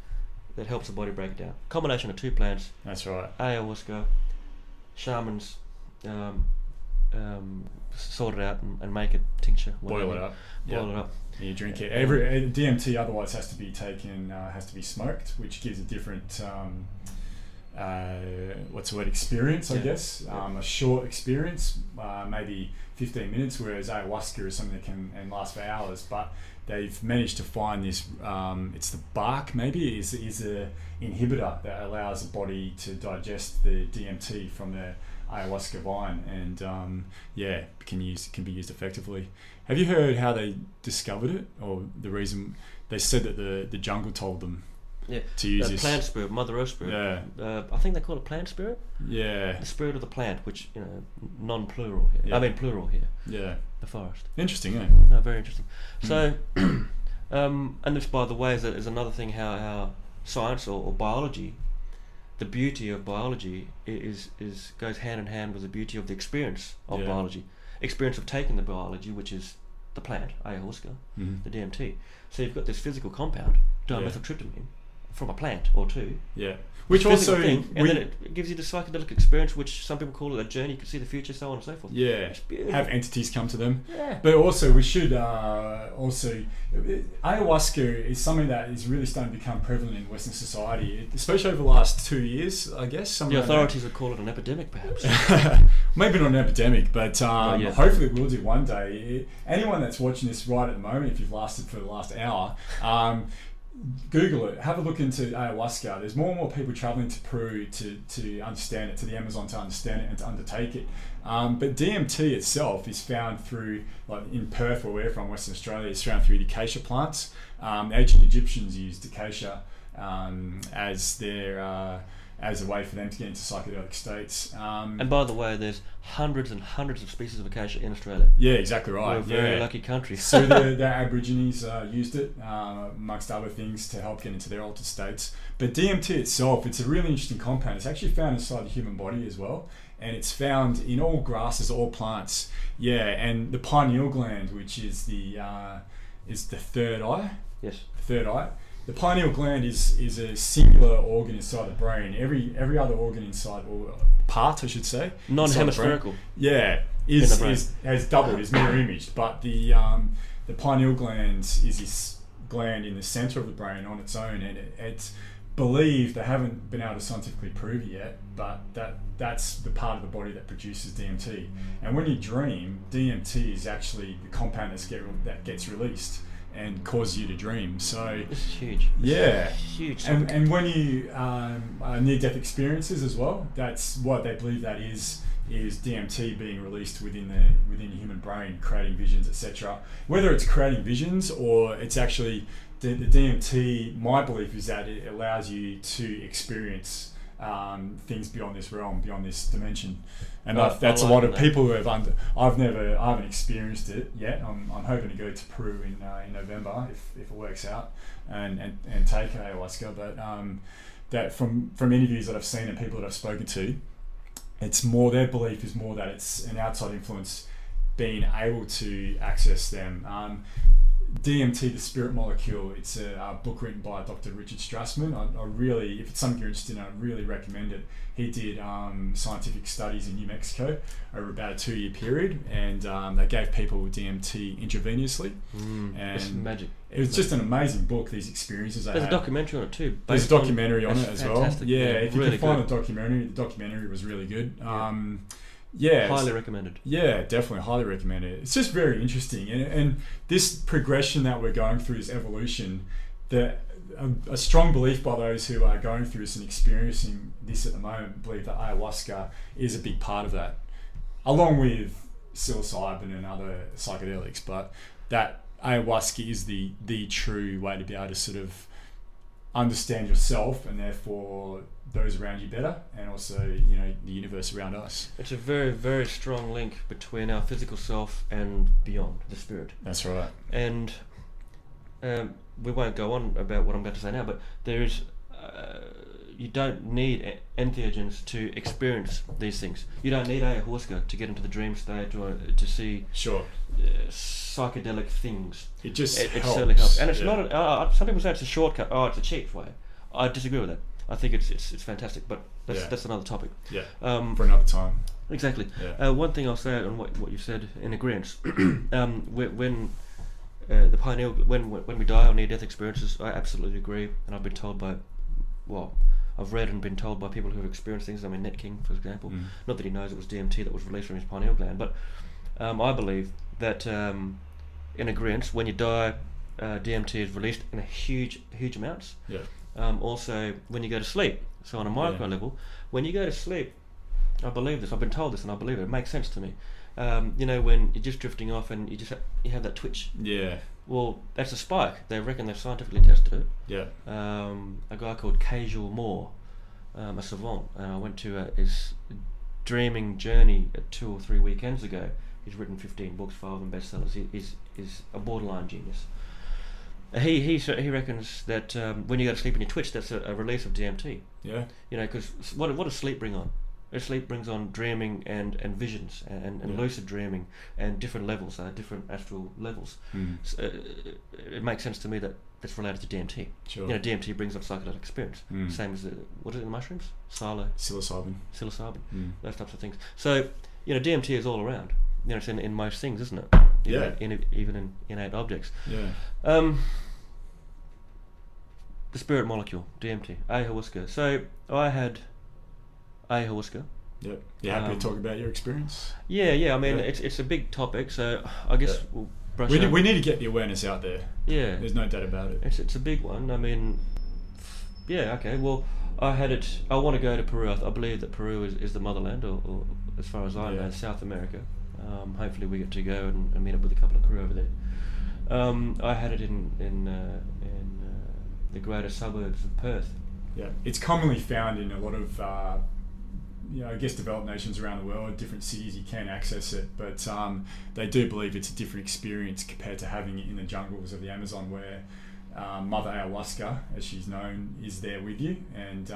that helps the body break it down. Combination of two plants. That's right. Ayahuasca. Shamans sort it out and make it tincture. Boil it up. Boil it up. And you drink it. Every DMT otherwise has to be taken, has to be smoked, which gives a different. What's the word? Experience, I guess. A short experience, maybe 15 minutes, whereas ayahuasca is something that can last for hours. But they've managed to find this. It's the bark, maybe, is a inhibitor that allows the body to digest the DMT from the ayahuasca vine, and can be used effectively. Have you heard how they discovered it, or the reason? They said that the jungle told them. To use this plant spirit, Mother Earth spirit. I think they call it plant spirit. Yeah. The spirit of the plant, which non-plural here. Yeah. I mean plural here. Yeah. The forest. Interesting, eh? No, very interesting. So, and this, by the way, is another thing how science or biology, the beauty of biology is goes hand in hand with the beauty of the experience of biology, experience of taking the biology, which is the plant, ayahuasca, the DMT. So you've got this physical compound, dimethyltryptamine, from a plant or two. Yeah. Which also thing, and then it gives you the psychedelic experience, which some people call it a journey. You can see the future, so on and so forth. Yeah, have entities come to them. Yeah. But also, we should ayahuasca is something that is really starting to become prevalent in Western society, especially over the last 2 years, I guess. The authorities would call it an epidemic, perhaps. Maybe not an epidemic, but yes. hopefully it will do one day. Anyone that's watching this right at the moment, if you've lasted for the last hour, Google it, have a look into ayahuasca. There's more and more people traveling to Peru to understand it, to the Amazon to understand it and to undertake it. But DMT itself is found through, like in Perth, where we're from, Western Australia, it's found through the acacia plants. Ancient Egyptians used acacia as a way for them to get into psychedelic states. And by the way, there's hundreds and hundreds of species of acacia in Australia. Yeah, exactly right. We're a very lucky country. So the Aborigines used it, amongst other things, to help get into their altered states. But DMT itself, it's a really interesting compound. It's actually found inside the human body as well. And it's found in all grasses, all plants. Yeah, and the pineal gland, which is the third eye. Yes. Third eye. The pineal gland is a singular organ inside the brain. Every other organ inside, or part I should say, non-hemispherical. Has doubled, is mirror imaged. But the pineal gland is this gland in the center of the brain on its own, and it's believed, they haven't been able to scientifically prove it yet, but that's the part of the body that produces DMT. And when you dream, DMT is actually the compound that gets released and cause you to dream. So it's huge. Yeah, it's huge. And when you near-death experiences as well, that's what they believe that is DMT being released within the human brain, creating visions, etc. Whether it's creating visions or it's actually the DMT, my belief is that it allows you to experience things beyond this realm, beyond this dimension. And that's a lot of people who have I haven't experienced it yet. I'm hoping to go to Peru in November if it works out and take ayahuasca. But that from interviews that I've seen and people that I've spoken to, it's more, their belief is more that it's an outside influence being able to access them. DMT, the spirit molecule, it's a book written by Dr. Richard Strassman. I really, if it's something you're interested in, I'd really recommend it. He did scientific studies in New Mexico over about a 2-year period, and they gave people DMT intravenously. And it's magic. It was just an amazing book, these experiences they had. There's a documentary on it too. There's a documentary on it as well. Yeah, if you really can find the documentary was really good. Yeah, highly recommended. Yeah, definitely highly recommended. It's just very interesting, and this progression that we're going through, this evolution, a strong belief by those who are going through this and experiencing this at the moment believe that ayahuasca is a big part of that, along with psilocybin and other psychedelics. But that ayahuasca is the true way to be able to sort of understand yourself and therefore those around you better, and also the universe around us. It's a very, very strong link between our physical self and beyond, the spirit. That's right. And we won't go on about what I'm about to say now, but there is you don't need entheogens to experience these things. You don't need ayahuasca to get into the dream state or to see psychedelic things. It just it certainly helps, and it's not. Some people say it's a shortcut. Oh, it's a cheap way. I disagree with that. I think it's fantastic, but that's another topic. Yeah. For another time. Exactly. Yeah. One thing I'll say on what you said in agreement. When the pineal, when we die or near-death experiences, I absolutely agree, and I've been told by, I've read and been told by people who have experienced things. I mean, Ned King, for example. Not that he knows it was DMT that was released from his pineal gland, but I believe that in agreement, when you die, DMT is released in huge amounts. Yeah. Also, when you go to sleep, so on a micro level, when you go to sleep, I believe this. I've been told this, and I believe it. It makes sense to me. When you're just drifting off and you have that twitch. Yeah. Well, that's a spike. They reckon they've scientifically tested it. Yeah. A guy called Casual Moore, a savant, and I went to his dreaming journey 2 or 3 weekends ago. He's written 15 books, 5 of them bestsellers. He's a borderline genius. He reckons that when you go to sleep and you twitch, that's a release of DMT. Yeah. Because what does sleep bring on? Sleep brings on dreaming and visions and lucid dreaming and different levels, different astral levels. So, it makes sense to me that that's related to DMT. Sure. You know, DMT brings on psychedelic experience. Same as what is it in mushrooms? Psilocybin. Those types of things. So, you know, DMT is all around. You know, it's in most things, isn't it? Even in innate objects. Yeah. The spirit molecule, DMT, ayahuasca. So I had ayahuasca. Yep. You happy to talk about your experience? Yeah. I mean, it's a big topic, so I guess we'll brush we need to get the awareness out there. Yeah. There's no doubt about it. It's a big one. I mean, yeah, okay. Well, I had it. I want to go to Peru. I believe that Peru is the motherland, or as far as I know, South America. Hopefully, we get to go and meet up with a couple of crew over there. I had it in the greater suburbs of Perth. Yeah, it's commonly found in a lot of, I guess, developed nations around the world. Different cities you can access it, but they do believe it's a different experience compared to having it in the jungles of the Amazon, where Mother Ayahuasca, as she's known, is there with you and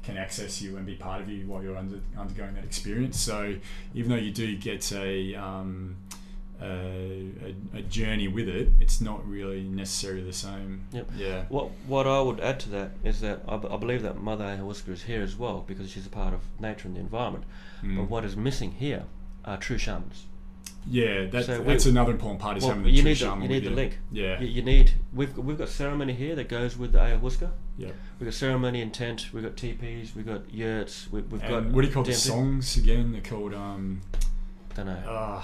can access you and be part of you while you're undergoing that experience. So even though you do get a journey with it, it's not really necessarily the same. Yep. Yeah. What I would add to that is that I believe that Mother Ayahuasca is here as well because she's a part of nature and the environment. But what is missing here are true shamans. Yeah, that's another important part, is having the true shaman. You need the link. Yeah. You need. We've got ceremony here that goes with the ayahuasca. Yeah. We've got ceremony and tent. We've got teepees. We've got yurts. We've got. What do you call the songs again? They're called. Don't know.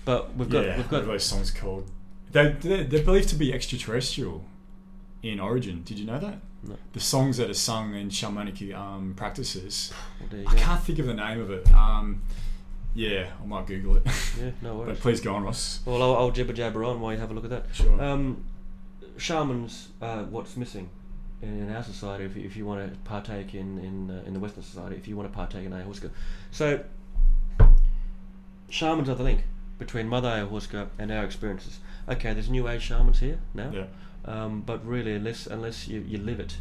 But we've got what are those songs called? They're believed to be extraterrestrial in origin. Did you know that? No. The songs that are sung in shamanic practices. Well, I can't think of the name of it. Yeah, I might Google it. Yeah, no worries. But please go on, Ross. Well, I'll jibber jabber on while you have a look at that. Sure. Shamans, what's missing in our society if you want to partake in the Western society, if you want to partake in ayahuasca. So, shamans are the link between Mother Ayahuasca and our experiences. Okay, there's new age shamans here now. Yeah. But really, unless you live it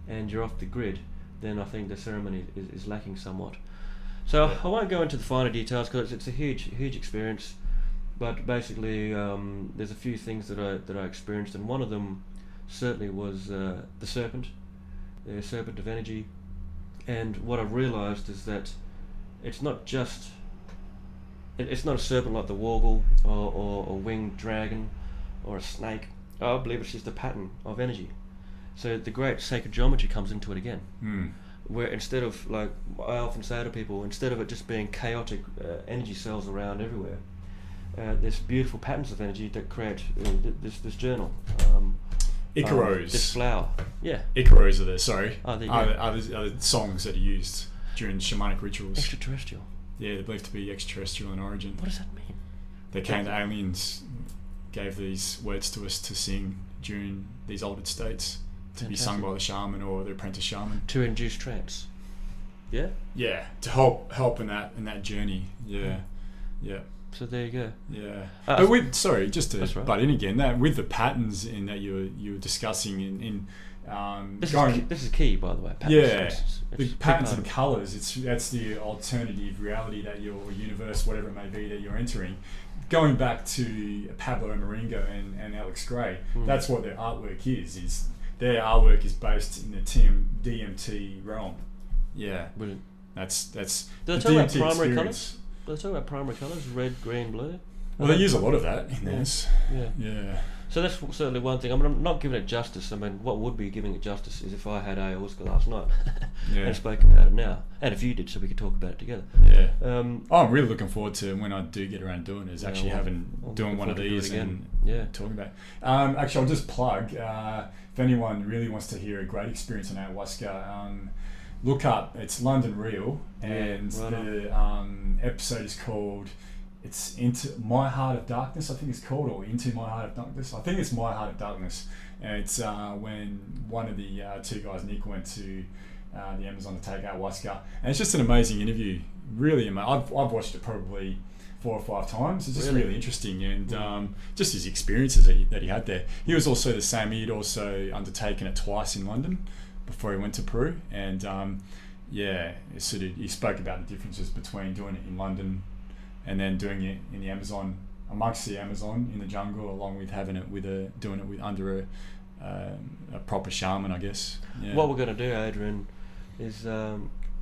and you're off the grid, then I think the ceremony is lacking somewhat. So I won't go into the finer details because it's a huge experience. But basically, there's a few things that I experienced, and one of them certainly was the serpent of energy. And what I've realised is that it's not just it's not a serpent like the wargle or a winged dragon or a snake. I believe it's just a pattern of energy. So the great sacred geometry comes into it again. Where instead of, like I often say to people, instead of it just being chaotic energy cells around everywhere, there's beautiful patterns of energy that create this journal. Icaros. This flower. Yeah. Icaros are there, sorry. Oh, there you are the songs that are used during shamanic rituals. Extraterrestrial. Yeah, they're believed to be extraterrestrial in origin. What does that mean? The aliens gave these words to us to sing during these altered states. To be sung by the shaman or the apprentice shaman. To induce trance. Yeah? Yeah, to help in that journey. Yeah. Yeah. So there you go. Yeah. But just to butt in again, that with the patterns in that you were discussing in this is key, by the way. Patterns. The patterns and colours, that's the alternative reality that your universe, whatever it may be, that you're entering. Going back to Pablo Marengo and Alex Gray, that's what their artwork is their artwork is based in the DMT realm. Yeah. Brilliant. That's Do the they talk DMT about primary experience. colours? Do they talk about primary colours? Red, green, blue? Well, they use a lot of that in theirs. Yeah. So that's certainly one thing. I mean, I'm not giving it justice. I mean, what would be giving it justice is if I had ayahuasca last night and spoke about it now, and if you did, so we could talk about it together. Yeah. I'm really looking forward to when I do get around doing it. Is actually doing one of these and talking about it. Actually, I'll just plug. If anyone really wants to hear a great experience on ayahuasca, look up. It's London Real, and the episode is called. It's Into My Heart of Darkness, I think it's called, or Into My Heart of Darkness. I think it's My Heart of Darkness. And it's when one of the two guys, Nick, went to the Amazon to take ayahuasca. And it's just an amazing interview. Really amazing. I've watched it probably 4 or 5 times. It's just really interesting. And just his experiences that he had there. He was also the same. He'd also undertaken it twice in London before he went to Peru. And you spoke about the differences between doing it in London and then doing it in the Amazon, amongst the Amazon in the jungle, along with doing it with under a proper shaman, I guess. Yeah. What we're going to do, Adrian, is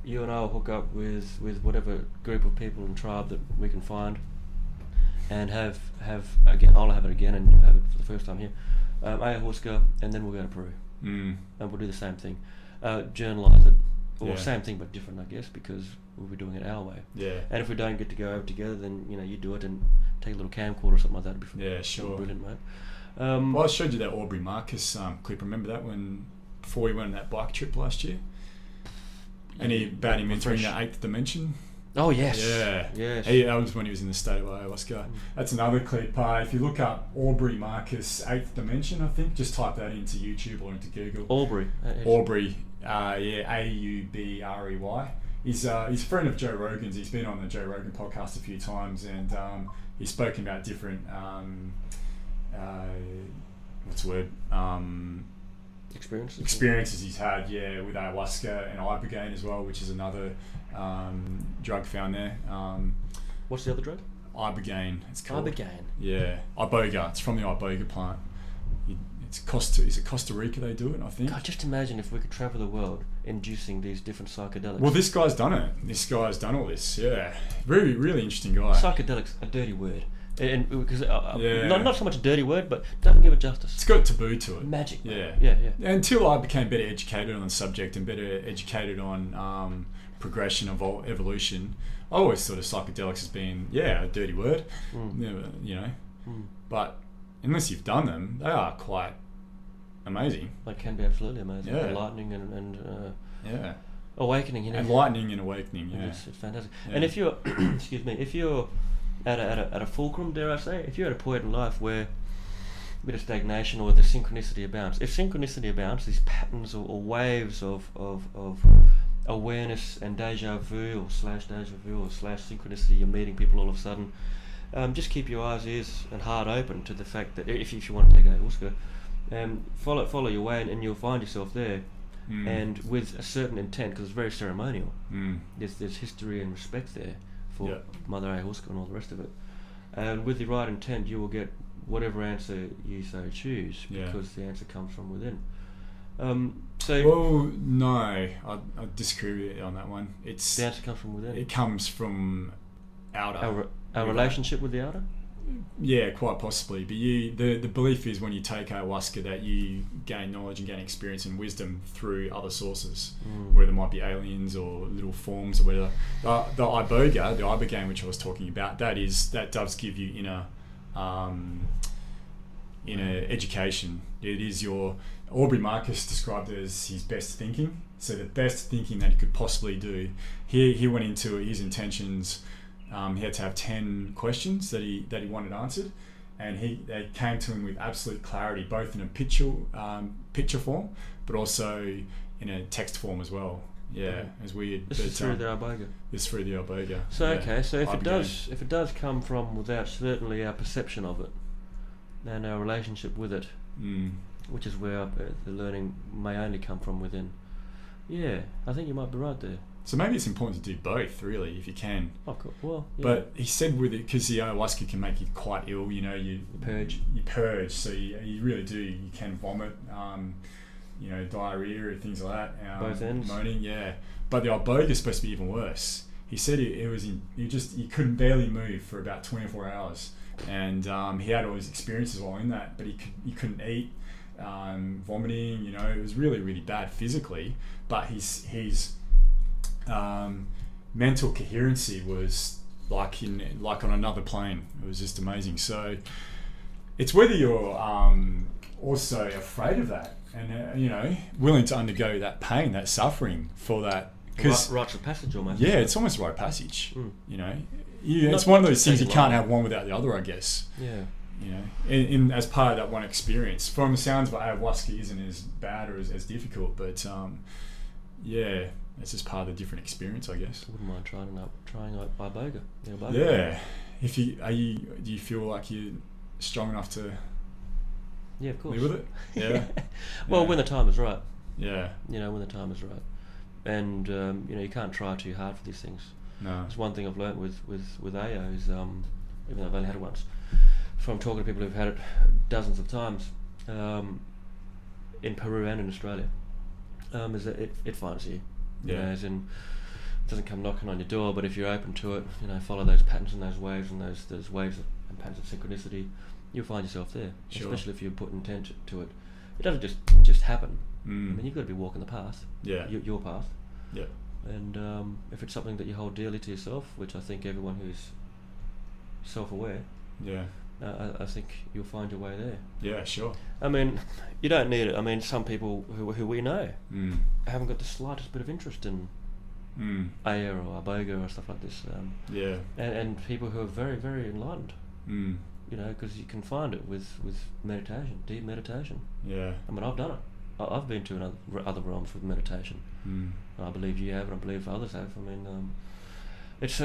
you and I will hook up with whatever group of people and tribe that we can find, and have again. I'll have it again, and you'll have it for the first time here. Ayahuasca, and then we'll go to Peru, and we'll do the same thing. Journalise it, or same thing but different, I guess, because we'll be doing it our way. Yeah. And if we don't get to go over together, then you do it and take a little camcorder or something like that. It'd be sure. Brilliant, mate. Well, I showed you that Aubrey Marcus clip. Remember that before we went on that bike trip last year? And about him entering the 8th dimension. Oh yes. Yeah. Yes. That was when he was in the state of ayahuasca. That's another clip. If you look up Aubrey Marcus 8th dimension, I think, just type that into YouTube or into Google. Aubrey. Aubrey. He's a friend of Joe Rogan's. He's been on the Joe Rogan podcast a few times, and he's spoken about different experiences he's had, with ayahuasca and ibogaine as well, which is another drug found there. What's the other drug? Ibogaine. It's called. Ibogaine. Yeah, iboga. It's from the iboga plant. Is it Costa Rica they do it, I think? God, just imagine if we could travel the world inducing these different psychedelics. Well, this guy's done it. This guy's done all this. Yeah, really, really interesting guy. Psychedelics, a dirty word. And because not so much a dirty word, but doesn't give it justice. It's got a taboo to it. Magic. Yeah. Until I became better educated on the subject and better educated on progression of evolution, I always thought of psychedelics as being a dirty word. But unless you've done them, they are quite amazing. They can be absolutely amazing. Yeah. Enlightening and awakening. Enlightening and awakening. Yeah. It's fantastic. Yeah. And if you're, if you're at a fulcrum, dare I say, if you're at a point in life where a bit of stagnation or the synchronicity abounds. If synchronicity abounds, these patterns or waves of awareness and deja vu or synchronicity, you're meeting people all of a sudden. Just keep your eyes, ears, and heart open to the fact that if you want to take ayahuasca, follow your way, and you'll find yourself there, and with a certain intent, because it's very ceremonial. There's history and respect there for Mother Ayahuasca and all the rest of it, and with the right intent, you will get whatever answer you so choose, because the answer comes from within. Well, no, I disagree with you on that one. The answer comes from within. It comes from outer. Our relationship with the outer? Yeah, quite possibly. But the belief is when you take ayahuasca that you gain knowledge and gain experience and wisdom through other sources, where there might be aliens or little forms or whatever. The ibogaine, which I was talking about, that does give you inner education. It is your Aubrey Marcus described it as his best thinking. So the best thinking that he could possibly do. He went into his intentions. He had to have 10 questions that he wanted answered, and they came to him with absolute clarity, both in a picture form, but also in a text form as well. Yeah, it's weird. This is through the iboga. It's through the iboga. So so if it does come from without, certainly our perception of it and our relationship with it, which is where the learning may only come from within. Yeah, I think you might be right there. So maybe it's important to do both, really, if you can. Of course. Well, but he said with it, because the ayahuasca can make you quite ill. You purge. You purge, so you really do. You can vomit, diarrhea or things like that. Both ends. Moaning, yeah. But the iboga is supposed to be even worse. He said you couldn't barely move for about 24 hours, and he had all his experiences while in that, but he couldn't eat, vomiting. It was really, really bad physically, but his mental coherency was like on another plane. It was just amazing. So it's whether you're also afraid of that and willing to undergo that pain, that suffering for that. Rites of passage almost. Yeah, it's almost a rite of passage. It's one of those things you can't have one without the other, I guess. Yeah. In as part of that one experience. From the sounds of it, ayahuasca isn't as bad or as difficult, but it's just part of the different experience, I guess. I wouldn't mind trying iboga. Yeah. Do you feel like you're strong enough to? Yeah, of course. Live with it. Yeah. Well, when the time is right. Yeah. When the time is right. and you know, you can't try too hard for these things. No. It's one thing I've learnt with AO is, even though I've only had it once, from talking to people who've had it dozens of times, in Peru and in Australia, is that it finds you. You know, as in, it doesn't come knocking on your door, but if you're open to it, you know, follow those patterns and those waves and those waves and patterns of synchronicity, you'll find yourself there. Sure. Especially if you put intent to it. It doesn't just happen. I mean, you've got to be walking the path. Yeah. Your path. Yeah. And if it's something that you hold dearly to yourself, which I think everyone who's self-aware, I think you'll find your way there. Yeah, sure. I mean, you don't need it. I mean, some people who we know haven't got the slightest bit of interest in Aya or Iboga or stuff like this. And people who are very, very enlightened. You know, because you can find it with meditation, deep meditation. Yeah. I mean, I've done it. I've been to other realms with meditation. And I believe you have, and I believe others have. I mean, it's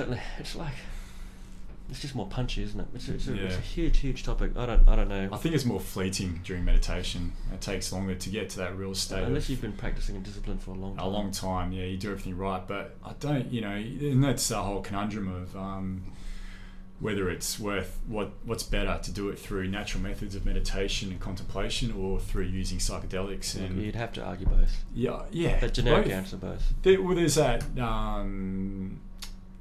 just more punchy, isn't it? It's a huge topic. I don't know. I think it's more fleeting during meditation. It takes longer to get to that real state. Unless you've been practicing a discipline for a long time. A long time, yeah. You do everything right, but I don't. You know, and that's the whole conundrum of whether it's what's better to do it through natural methods of meditation and contemplation or through using psychedelics. And you'd have to argue both. Yeah. That generic answer, both. There's that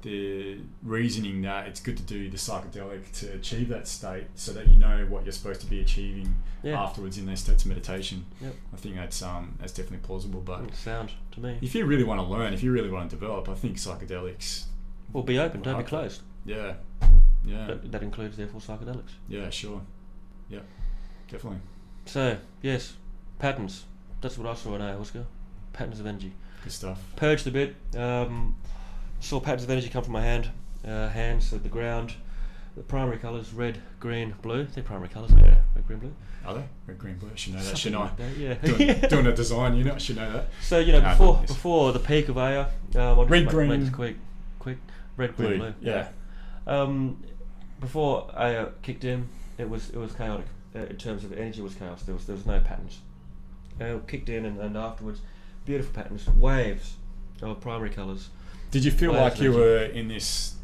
the reasoning that it's good to do the psychedelic to achieve that state, so that you know what you're supposed to be achieving afterwards in those states of meditation. Yep. I think that's definitely plausible. But it's sound to me. If you really want to learn, if you really want to develop, I think psychedelics. Well, be open. Don't be closed. Yeah. That includes, therefore, psychedelics. Yeah, sure. Yeah, definitely. So, yes, patterns. That's what I saw in ayahuasca. Patterns of energy. Good stuff. Purged a bit. Saw patterns of energy come from my hands at the ground. The primary colours, red, green, blue. They're primary colours, yeah. Red, green, blue. Are they? Red, green, blue. I should know that, shouldn't I? Yeah. Doing a design, you know, I should know that. So, you know, before the peak of Aya, red, green, make this quick. Red, green, blue. Yeah. Before Aya kicked in, it was chaotic. In terms of energy, was chaos. There was no patterns. Kicked in and afterwards, beautiful patterns, waves of primary colours. Did you feel like you were in this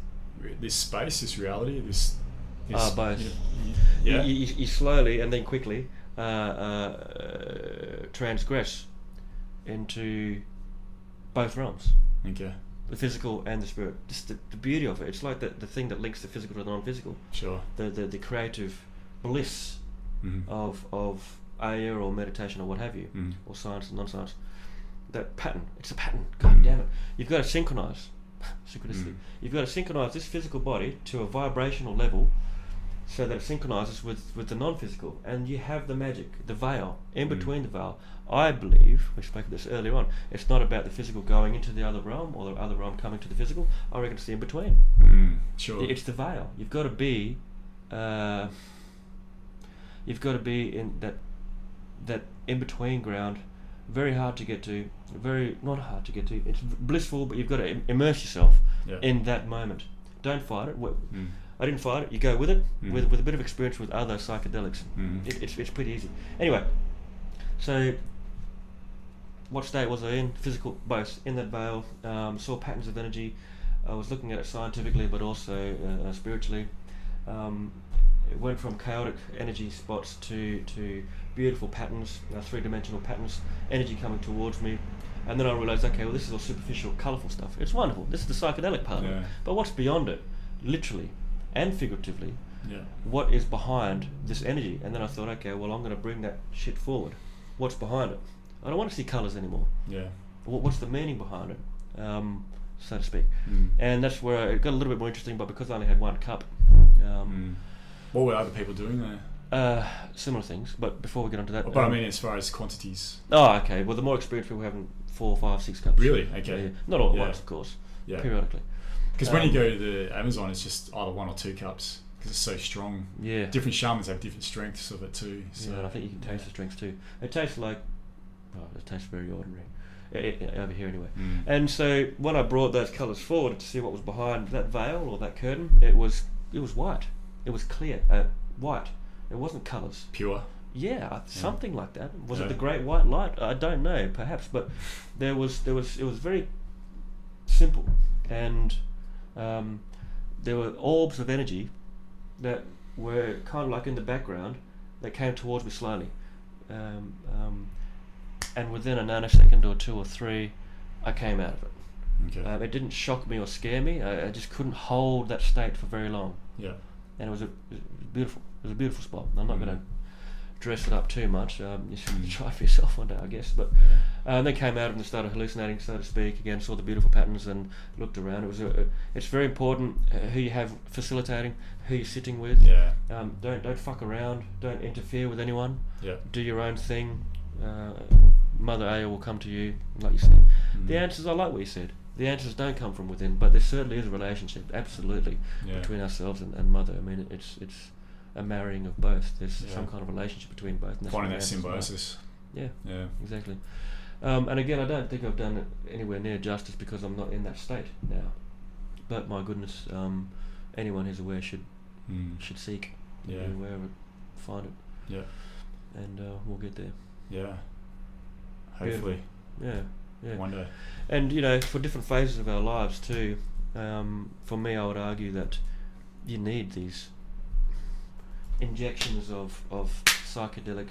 space, this reality, this both? You slowly and then quickly transgress into both realms. Okay. The physical and the spirit. Just the beauty of it. It's like the thing that links the physical to the non-physical. Sure. The creative bliss of Aya or meditation or what have you, or science and non-science. That pattern. It's a pattern. God damn it. You've got to synchronise. Synchronicity. You've got to synchronise this physical body to a vibrational level so that it synchronises with the non-physical. And you have the magic, the veil, in between the veil. I believe, we spoke of this earlier on, it's not about the physical going into the other realm or the other realm coming to the physical. I reckon it's the in-between. Sure. It's the veil. You've got to be in that in-between ground. Very hard to get to, not hard to get to. It's blissful, but you've got to immerse yourself in that moment. Don't fight it. I didn't fight it. You go with it, with a bit of experience with other psychedelics. It's pretty easy. Anyway, so what state was I in? Physical, both in that veil. Saw patterns of energy. I was looking at it scientifically, but also spiritually. It went from chaotic energy spots to beautiful patterns, three-dimensional patterns, energy coming towards me, and then I realised, okay, well, this is all superficial, colourful stuff. It's wonderful. This is the psychedelic part of it. But what's beyond it, literally and figuratively? What is behind this energy? And then I thought, okay, well, I'm going to bring that shit forward. What's behind it? I don't want to see colours anymore. What's the meaning behind it, so to speak? And that's where it got a little bit more interesting. But because I only had one cup. What were other people doing there? Similar things, but before we get onto that... But I mean, as far as quantities... Oh, okay. Well, the more experienced people having 4, 5, 6 cups. Really? Okay. Yeah. Not all at once, of course. Yeah. Periodically. Because when you go to the Amazon, it's just either 1 or 2 cups, because it's so strong. Yeah. Different shamans have different strengths of it too. So. Yeah, and I think you can taste the strengths too. It tastes like... Oh, it tastes very ordinary. Over here anyway. And so when I brought those colours forward to see what was behind that veil or that curtain, it was white. It was clear, white. It wasn't colours. Pure. something like that. Was it the Great White Light? I don't know, perhaps, but it was very simple, and there were orbs of energy that were kind of like in the background that came towards me slowly, and within a nanosecond or 2 or 3, I came out of it. Okay. It didn't shock me or scare me. I just couldn't hold that state for very long. Yeah. And it was beautiful. It was a beautiful spot. I'm not going to dress it up too much. You should try for yourself one day, I guess. But then came out and started hallucinating, so to speak. Again, saw the beautiful patterns and looked around. It's very important who you have facilitating, who you're sitting with. Yeah. Don't fuck around. Don't interfere with anyone. Yeah. Do your own thing. Mother Aya will come to you, like you said. The answers, I like what you said. The answers don't come from within, but there certainly is a relationship, absolutely, between ourselves and Mother. I mean, it's a marrying of both. There's some kind of relationship between both. Finding that symbiosis. Yeah, exactly. And again, I don't think I've done it anywhere near justice because I'm not in that state now. But my goodness, anyone who's aware should seek, be aware of it, find it. Yeah. And we'll get there. Yeah. Hopefully. Yeah. Yeah. One day. And for different phases of our lives too, for me I would argue that you need these injections of psychedelic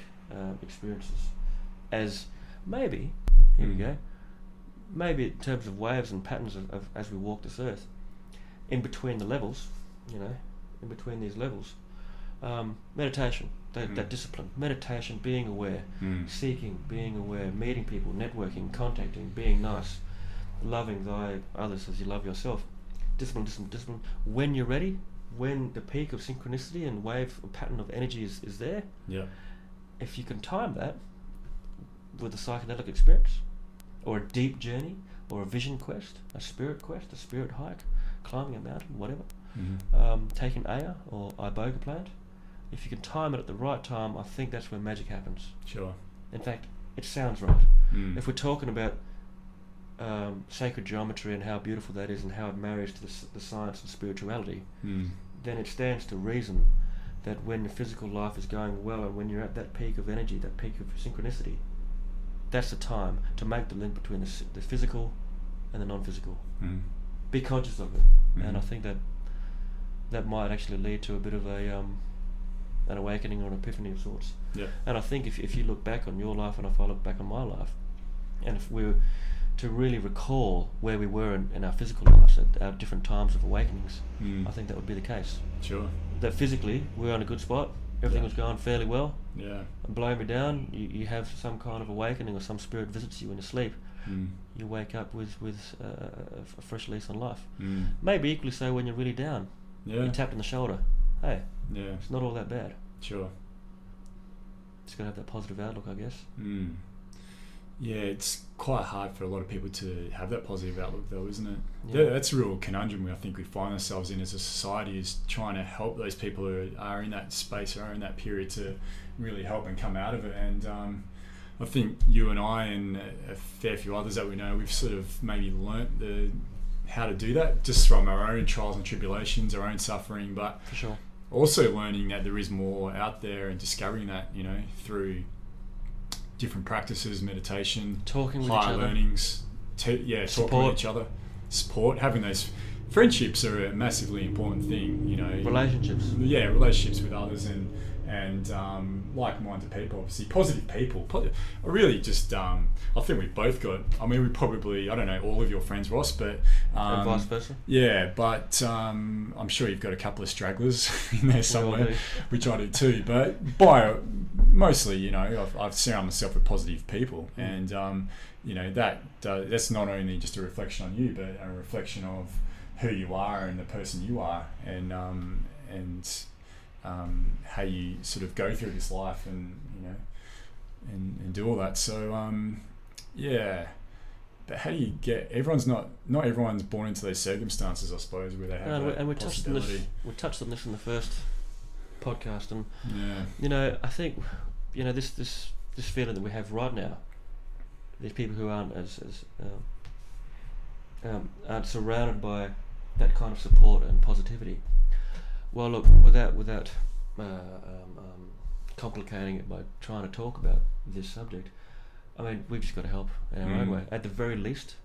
experiences as maybe, here we go, maybe in terms of waves and patterns of as we walk this earth, in between the levels, in between these levels, meditation, that discipline, meditation, being aware, seeking, being aware, meeting people, networking, contacting, being nice, loving thy others as you love yourself, discipline. When you're ready, when the peak of synchronicity and wave pattern of energy is there, if you can time that with a psychedelic experience, or a deep journey, or a vision quest, a spirit hike, climbing a mountain, whatever, taking Aya or iboga plant, if you can time it at the right time, I think that's where magic happens. Sure. In fact, it sounds right. If we're talking about sacred geometry and how beautiful that is and how it marries to the science and spirituality, then it stands to reason that when the physical life is going well and when you're at that peak of energy, that peak of synchronicity, that's the time to make the link between the physical and the non-physical. Be conscious of it. And I think that might actually lead to a bit of an awakening or an epiphany of sorts. And I think if you look back on your life and if I look back on my life, and if we were to really recall where we were in our physical lives at our different times of awakenings, I think that would be the case. Sure. That physically we were in a good spot, everything was going fairly well, and blowing me down, you have some kind of awakening or some spirit visits you in your sleep. You wake up with a fresh lease on life. Maybe equally so when you're really down. You're tapped on the shoulder. Hey, it's not all that bad. Sure. Just gotta have that positive outlook, I guess. Yeah, it's quite hard for a lot of people to have that positive outlook, though, isn't it? Yeah, that's a real conundrum I think we find ourselves in as a society, is trying to help those people who are in that space or are in that period to really help and come out of it. And I think you and I and a fair few others that we know, we've sort of maybe learnt how to do that just from our own trials and tribulations, our own suffering, but for sure, also learning that there is more out there and discovering that, through different practices, meditation, talking with higher each other, learnings, talking with each other, support, having those friendships are a massively important thing, relationships with others and like-minded people, obviously positive people. I really just I think we've both got, we probably, I don't know all of your friends, Ross, but and vice versa. But I'm sure you've got a couple of stragglers in there somewhere, which I do too, but mostly, I've surrounded myself with positive people, and that's not only just a reflection on you, but a reflection of who you are and the person you are, and how you sort of go through this life and do all that. So but how do you get, not everyone's born into those circumstances, I suppose, where they have that we possibility. We touched on this in the first podcast, and I think this feeling that we have right now, these people who aren't aren't surrounded by that kind of support and positivity. Well, look, without complicating it by trying to talk about this subject. I mean, we've just got to help in our own way. At the very least,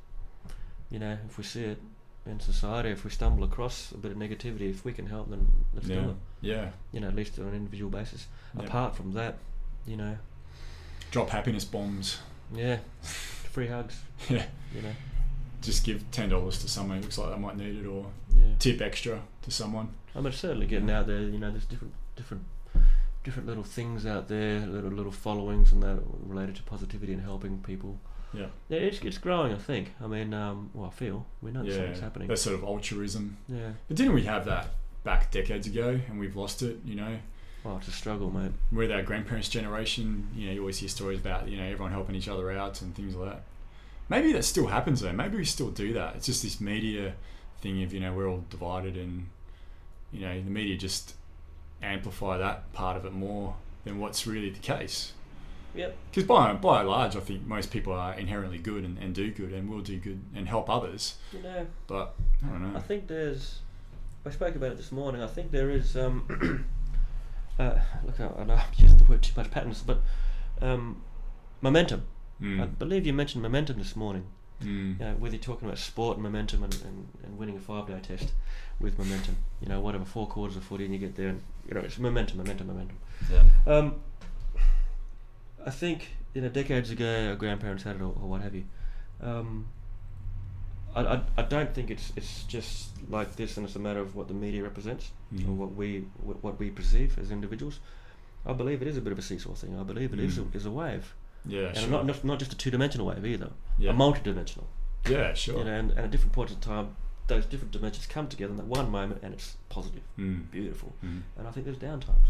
you know, if we see it in society, if we stumble across a bit of negativity, if we can help, then let's do it. Yeah. You know, at least on an individual basis. Yep. Apart from that, you know, drop happiness bombs. Yeah. Free hugs. Yeah. You know. Just give $10 to someone who looks like they might need it, or tip extra to someone. I mean, certainly getting out there. You know, there's different little things out there, little followings and that related to positivity and helping people. Yeah, it's growing. I think. I mean, I feel we know something's happening. That sort of altruism. Yeah. But didn't we have that back decades ago, and we've lost it? You know. Oh, it's a struggle, mate. With our grandparents' generation, you know, you always hear stories about, you know, everyone helping each other out and things like that. Maybe that still happens though. Maybe we still do that. It's just this media thing of, you know, we're all divided, and, you know, the media just amplify that part of it more than what's really the case. Yep. Because by and large, I think most people are inherently good and do good and will do good and help others. You know. But I don't know. I think I spoke about it this morning. I think there is look, I know I've used the word too much, patterns, but momentum. I believe you mentioned momentum this morning. You know, whether you're talking about sport and momentum and winning a 5-day test with momentum, you know, whatever, 4 quarters of footy and you get there, and, you know, it's momentum. Yeah. I think, you know, decades ago our grandparents had it, or what have you. I don't think it's just like this, and it's a matter of what the media represents or what we perceive as individuals. I believe it is a bit of a seesaw thing. I believe it is a wave. Yeah, and sure. not just a 2-dimensional wave either. Yeah. A multi-dimensional. Yeah, sure. You know, and at different points in time, those different dimensions come together in that one moment, and it's positive, beautiful. And I think there's downtimes.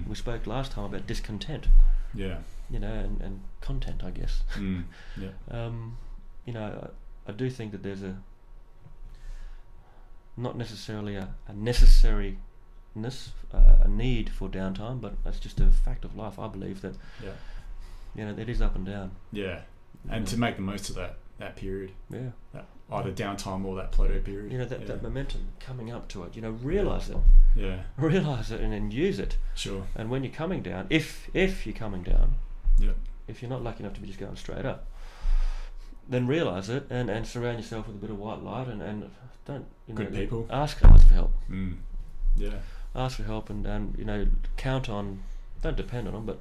We spoke last time about discontent. Yeah. You know, and content, I guess. Yeah. You know, I do think that there's not necessarily a necessariness, a need for downtime, but that's just a fact of life. I believe that. Yeah. You know, it is up and down. Yeah, and to make the most of that period. Yeah. That either downtime or that plateau period. You know, that momentum coming up to it. You know, realise it. Yeah. Realise it and then use it. Sure. And when you're coming down, if you're coming down, if you're not lucky enough to be just going straight up, then realise it and surround yourself with a bit of white light and don't, you know, good people. Ask for help. Yeah. Ask for help and you know, count on. Don't depend on them, but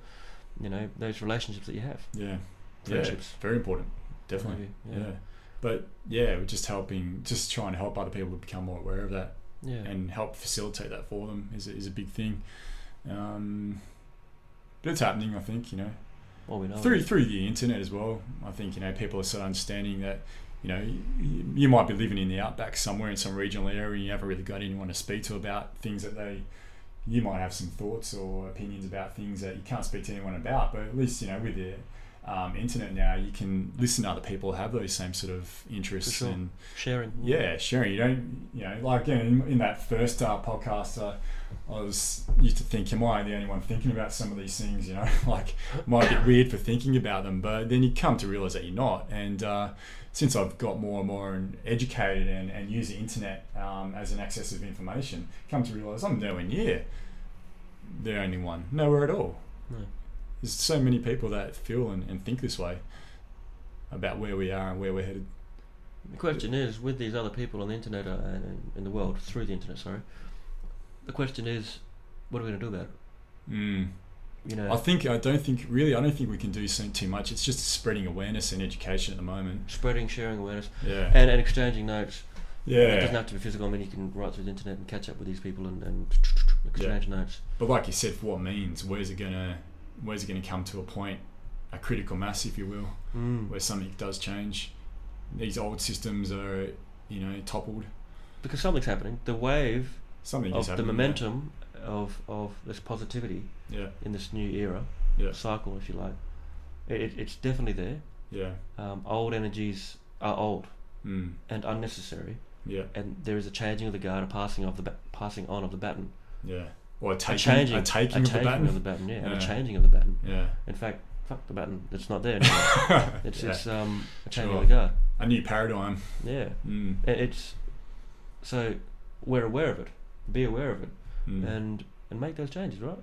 you know, those relationships that you have. Yeah. Friendships. Yeah, very important. Definitely. Yeah. But we're just trying to help other people to become more aware of that. Yeah. And help facilitate that for them is a big thing. But it's happening, I think, you know. Well, we know through the internet as well. I think, you know, people are sort of understanding that, you know, you might be living in the outback somewhere in some regional area and you haven't really got anyone to speak to about things that you might have some thoughts or opinions about things that you can't speak to anyone about, but at least, you know, with the internet now, you can listen to other people who have those same sort of interests. For sure. And sharing. Yeah, sharing. You don't, you know, like again, in that first podcast, I used to think, am I the only one thinking about some of these things, you know, like might get weird for thinking about them, but then you come to realize that you're not. And since I've got more and more educated and use the internet as an access of information, come to realize I'm nowhere near the only one, nowhere at all. No. There's so many people that feel and think this way about where we are and where we're headed. The question is, with these other people on the internet and in the world, through the internet, the question is, what are we going to do about it? You know, I don't think we can do too much. It's just spreading awareness and education at the moment. Sharing awareness, and exchanging notes. Yeah, it doesn't have to be physical. I mean, you can write through the internet and catch up with these people and exchange notes. But like you said, for what means, where's it gonna come to a point, a critical mass, if you will, where something does change? These old systems are, you know, toppled because something's happening. The wave of the momentum of this positivity in this new era cycle, if you like, it's definitely there. Old energies are old and unnecessary. And there is a changing of the guard, a passing on of the baton. Or a taking of the baton. And a changing of the baton. In fact, fuck the baton. It's not there anymore. It's a changing of the guard. A new paradigm. It's so we're aware of it. Be aware of it, and make those changes, right?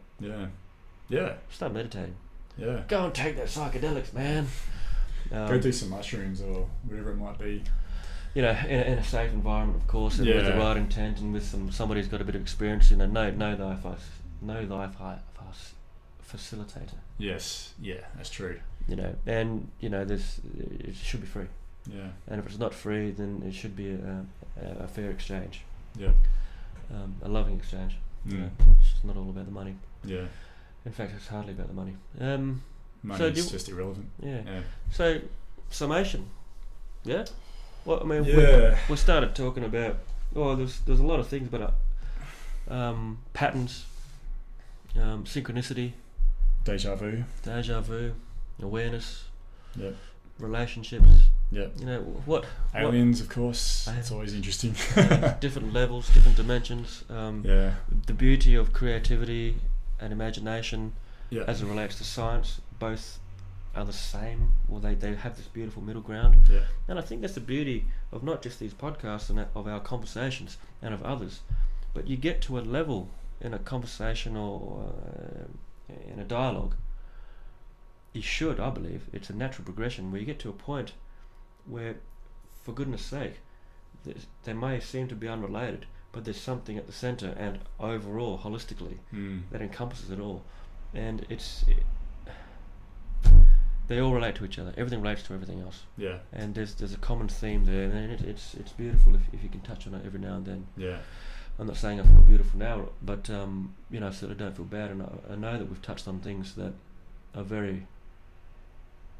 Yeah. Start meditating. Yeah. Go and take that psychedelics, man. Go do some mushrooms or whatever it might be. You know, in a safe environment, of course, and Yeah. with the right intent, and with somebody who's got a bit of experience. You know, know thy facilitator. Yes. Yeah, that's true. You know, and you know, it should be free. Yeah. And if it's not free, then it should be a fair exchange. Yeah. A loving exchange. You know, it's just not all about the money. Yeah. In fact, it's hardly about the money. Money's just irrelevant. Yeah. Yeah. So, summation. Yeah. Well, I mean, Yeah. we started talking about. Oh, there's a lot of things, but patterns, synchronicity, Deja vu. awareness. Yeah. Relationships. Yeah. You know what? Aliens, of course. It's always interesting. Different levels, different dimensions. Yeah. The beauty of creativity and imagination, Yeah. as it relates to science, both are the same, or they have this beautiful middle ground. Yeah. And I think that's the beauty of not just these podcasts and of our conversations and of others, but you get to a level in a conversation or in a dialogue. You should, I believe, it's a natural progression where you get to a point where, for goodness sake, they may seem to be unrelated, but there's something at the centre and overall, holistically, that encompasses it all. And they all relate to each other. Everything relates to everything else. Yeah. And there's a common theme there, and it's beautiful if you can touch on it every now and then. Yeah. I'm not saying I feel beautiful now, but you know, I certainly don't feel bad, and I know that we've touched on things that are very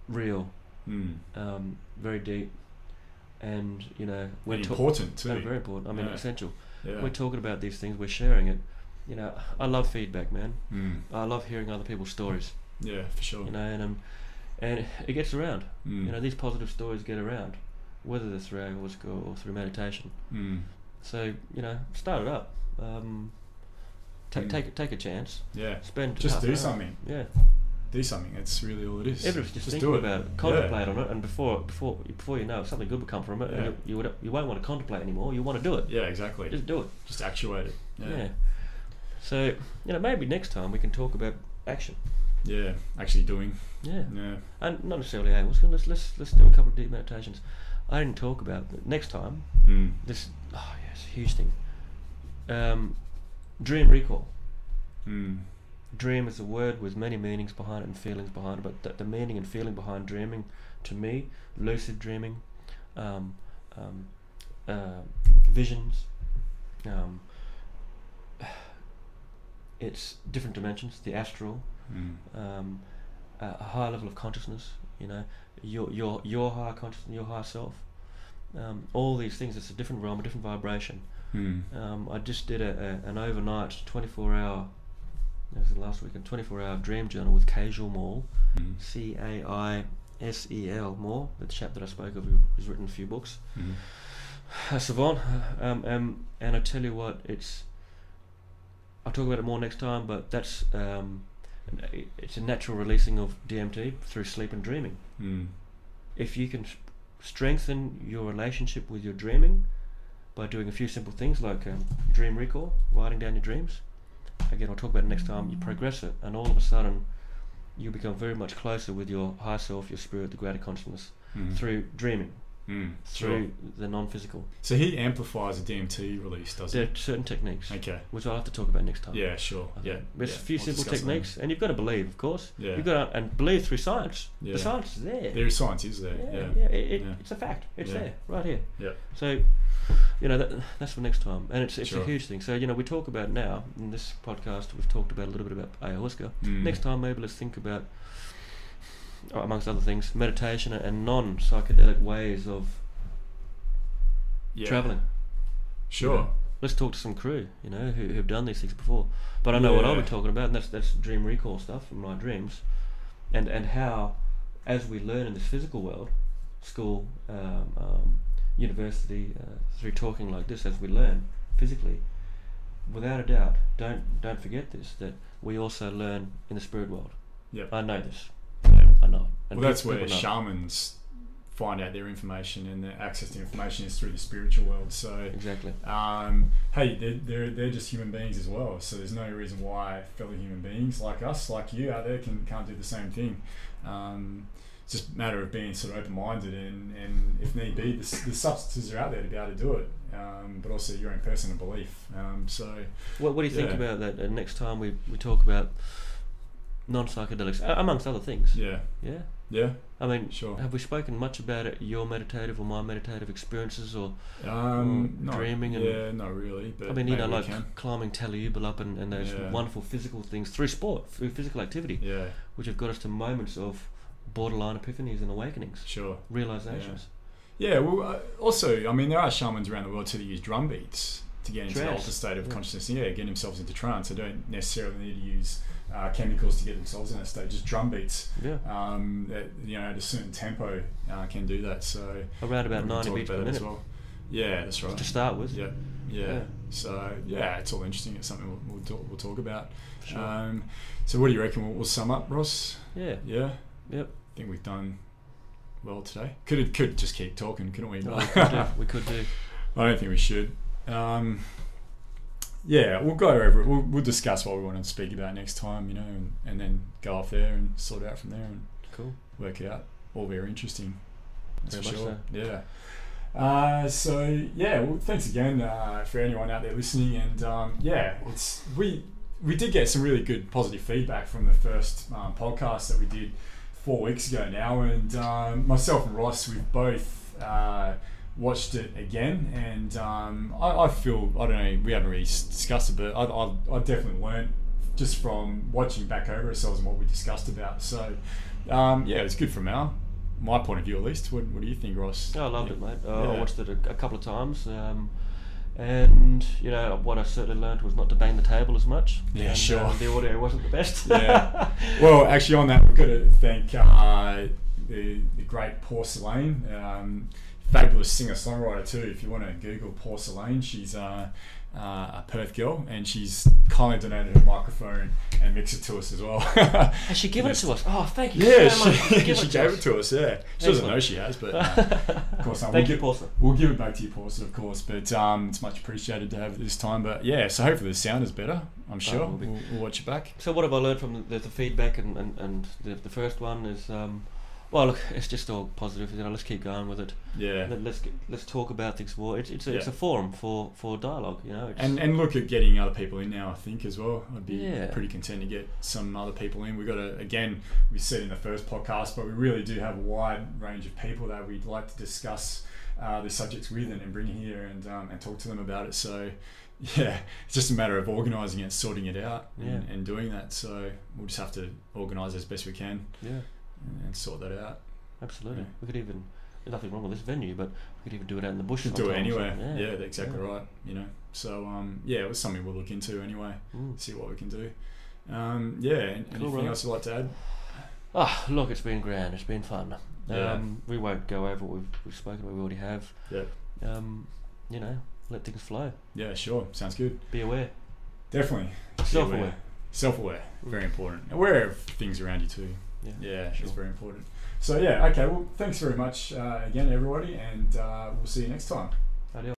real, very deep, and you know, we're important too. Very important. I mean, essential. Yeah. We're talking about these things. We're sharing it. You know, I love feedback, man. I love hearing other people's stories. Yeah, for sure. You know, and it gets around. You know, these positive stories get around, whether they're through ayahuasca or through meditation. So you know, start it up. Take a chance. Yeah. Spend just half do an hour. something. Yeah. Do something. That's really all it is. Even if it's just do thinking it. about it, contemplate on it, and before you know, something good will come from it. Yeah. And you won't want to contemplate anymore. You want to do it. Yeah, exactly. Just do it. Just actuate it. Yeah. So you know, maybe next time we can talk about action. Yeah, actually doing. Yeah. Yeah. And not necessarily ayahuasca. Let's do a couple of deep meditations. I didn't talk about next time. This it's a huge thing. Dream recall. Dream is a word with many meanings behind it and feelings behind it, but the meaning and feeling behind dreaming, to me, lucid dreaming, visions, it's different dimensions, the astral, a higher level of consciousness, you know, your higher consciousness, your higher self, all these things. It's a different realm, a different vibration. I just did an overnight 24-hour, this was last week, a 24-hour dream journal with Caisel Moore, Caisel Moore, the chap that I spoke of, who's written a few books. Savant, and I tell you what, I'll talk about it more next time, but that's it's a natural releasing of DMT through sleep and dreaming. If you can strengthen your relationship with your dreaming by doing a few simple things like dream recall, writing down your dreams. Again, I'll talk about it next time. You progress it, and all of a sudden, you become very much closer with your higher self, your spirit, the greater consciousness, through dreaming, through the non-physical. So he amplifies a DMT release, does he? There are certain techniques, which I'll have to talk about next time. Yeah, sure. Yeah, there's a few simple techniques, and you've got to believe, of course. Yeah. You've got to and believe through science. Yeah. The science is there. Science is there. It's a fact. It's there, right here. Yeah. So, you know, that's for next time, and it's a huge thing. So, you know, we talk about now in this podcast. We've talked about a little bit about ayahuasca. Next time, maybe let's think about, amongst other things, meditation and non-psychedelic ways of traveling. Sure. You know, let's talk to some crew, you know, who've done these things before. But I know what I'll be talking about, and that's dream recall stuff from my dreams, and how, as we learn in this physical world, school, university, through talking like this, as we learn physically, without a doubt, don't forget this, that we also learn in the spirit world. Yeah. I know this. Yeah. I know it. And well, that's where shamans find out their information, and the access to information is through the spiritual world. So Exactly. hey, they're just human beings as well. So there's no reason why fellow human beings like us, like you out there, can't do the same thing. It's just a matter of being sort of open-minded, and if need be, the substances are out there to be able to do it. But also your own personal belief. So What do you think about that? Next time we talk about non-psychedelics, amongst other things. Yeah. I mean, Sure. have we spoken much about it, your meditative or my meditative experiences, or Not, dreaming? And not really. But I mean, maybe we like can. climbing Taliubal up and those wonderful physical things through sport, through physical activity, which have got us to moments of borderline epiphanies and awakenings, Sure. realizations. Yeah. Well, also, I mean, there are shamans around the world too that use drum beats to get into the Trance. alpha state of consciousness. Yeah, get themselves into trance. They don't necessarily need to use chemicals to get themselves in that state. Just drum beats. Yeah. That, at a certain tempo can do that. So Around about we can 90 talk beats per about that as minute. well. Yeah, that's right. To start with. Yeah. So it's all interesting. It's something we'll talk about. Sure. So what do you reckon? We'll sum up, Ross. Yeah. Yeah. Yep. I think we've done well today. Could just keep talking, couldn't we? We could do. I don't think we should. We'll go over it. We'll discuss what we want to speak about next time, and then go off there and sort it out from there and Cool. work it out. All very interesting. That's Very for much sure. so. Yeah. Well, thanks again for anyone out there listening. And we did get some really good positive feedback from the first podcast that we did 4 weeks ago now, and myself and Ross, we've both watched it again, and I feel, I don't know, we haven't really discussed it, but I definitely learned just from watching back over ourselves and what we discussed about. So it was good from my point of view at least. What do you think, Ross? I loved it, mate. I watched it a couple of times, and what I certainly learned was not to bang the table as much. Yeah, and, sure. The audio wasn't the best. Yeah. Well, actually, on that, we've got to thank the great Porcelain, fabulous singer-songwriter too. If you want to Google Porcelain, she's a Perth girl, and she's kindly donated a microphone and mixer to us as well. Has she given it to us? Oh, thank you so much. she gave it to us. Yeah, she doesn't know she has, but of course, thank you, Porcelain. We'll give it back to you, Porcelain, of course. But it's much appreciated to have it this time. But yeah, so hopefully the sound is better. I'm sure we'll watch it back. So what have I learned from the feedback and the first one is well, look, it's just all positive. Let's keep going with it. Yeah. Let's talk about things more. It's a forum for dialogue. And look at getting other people in now. I think as well. I'd be pretty content to get some other people in. We've got we said in the first podcast, but we really do have a wide range of people that we'd like to discuss the subjects with and bring here and talk to them about it. So yeah, it's just a matter of organising it, sorting it out, and doing that. So we'll just have to organise as best we can. Yeah. And sort that out. Absolutely. We could even, there's nothing wrong with this venue, but we could even do it out in the bush. Do it anywhere. Yeah, exactly right. So it was something we'll look into anyway. See what we can do. Anything else you'd like to add? Look, it's been grand. It's been fun. Yeah. We won't go over what we've spoken about. We already have. Yeah. Let things flow. Yeah, sure. Sounds good. Be aware. Definitely. Self-aware. Self-aware. Very important. Aware of things around you too. Yeah, sure. It's very important. So okay, well, thanks very much again, everybody, and we'll see you next time.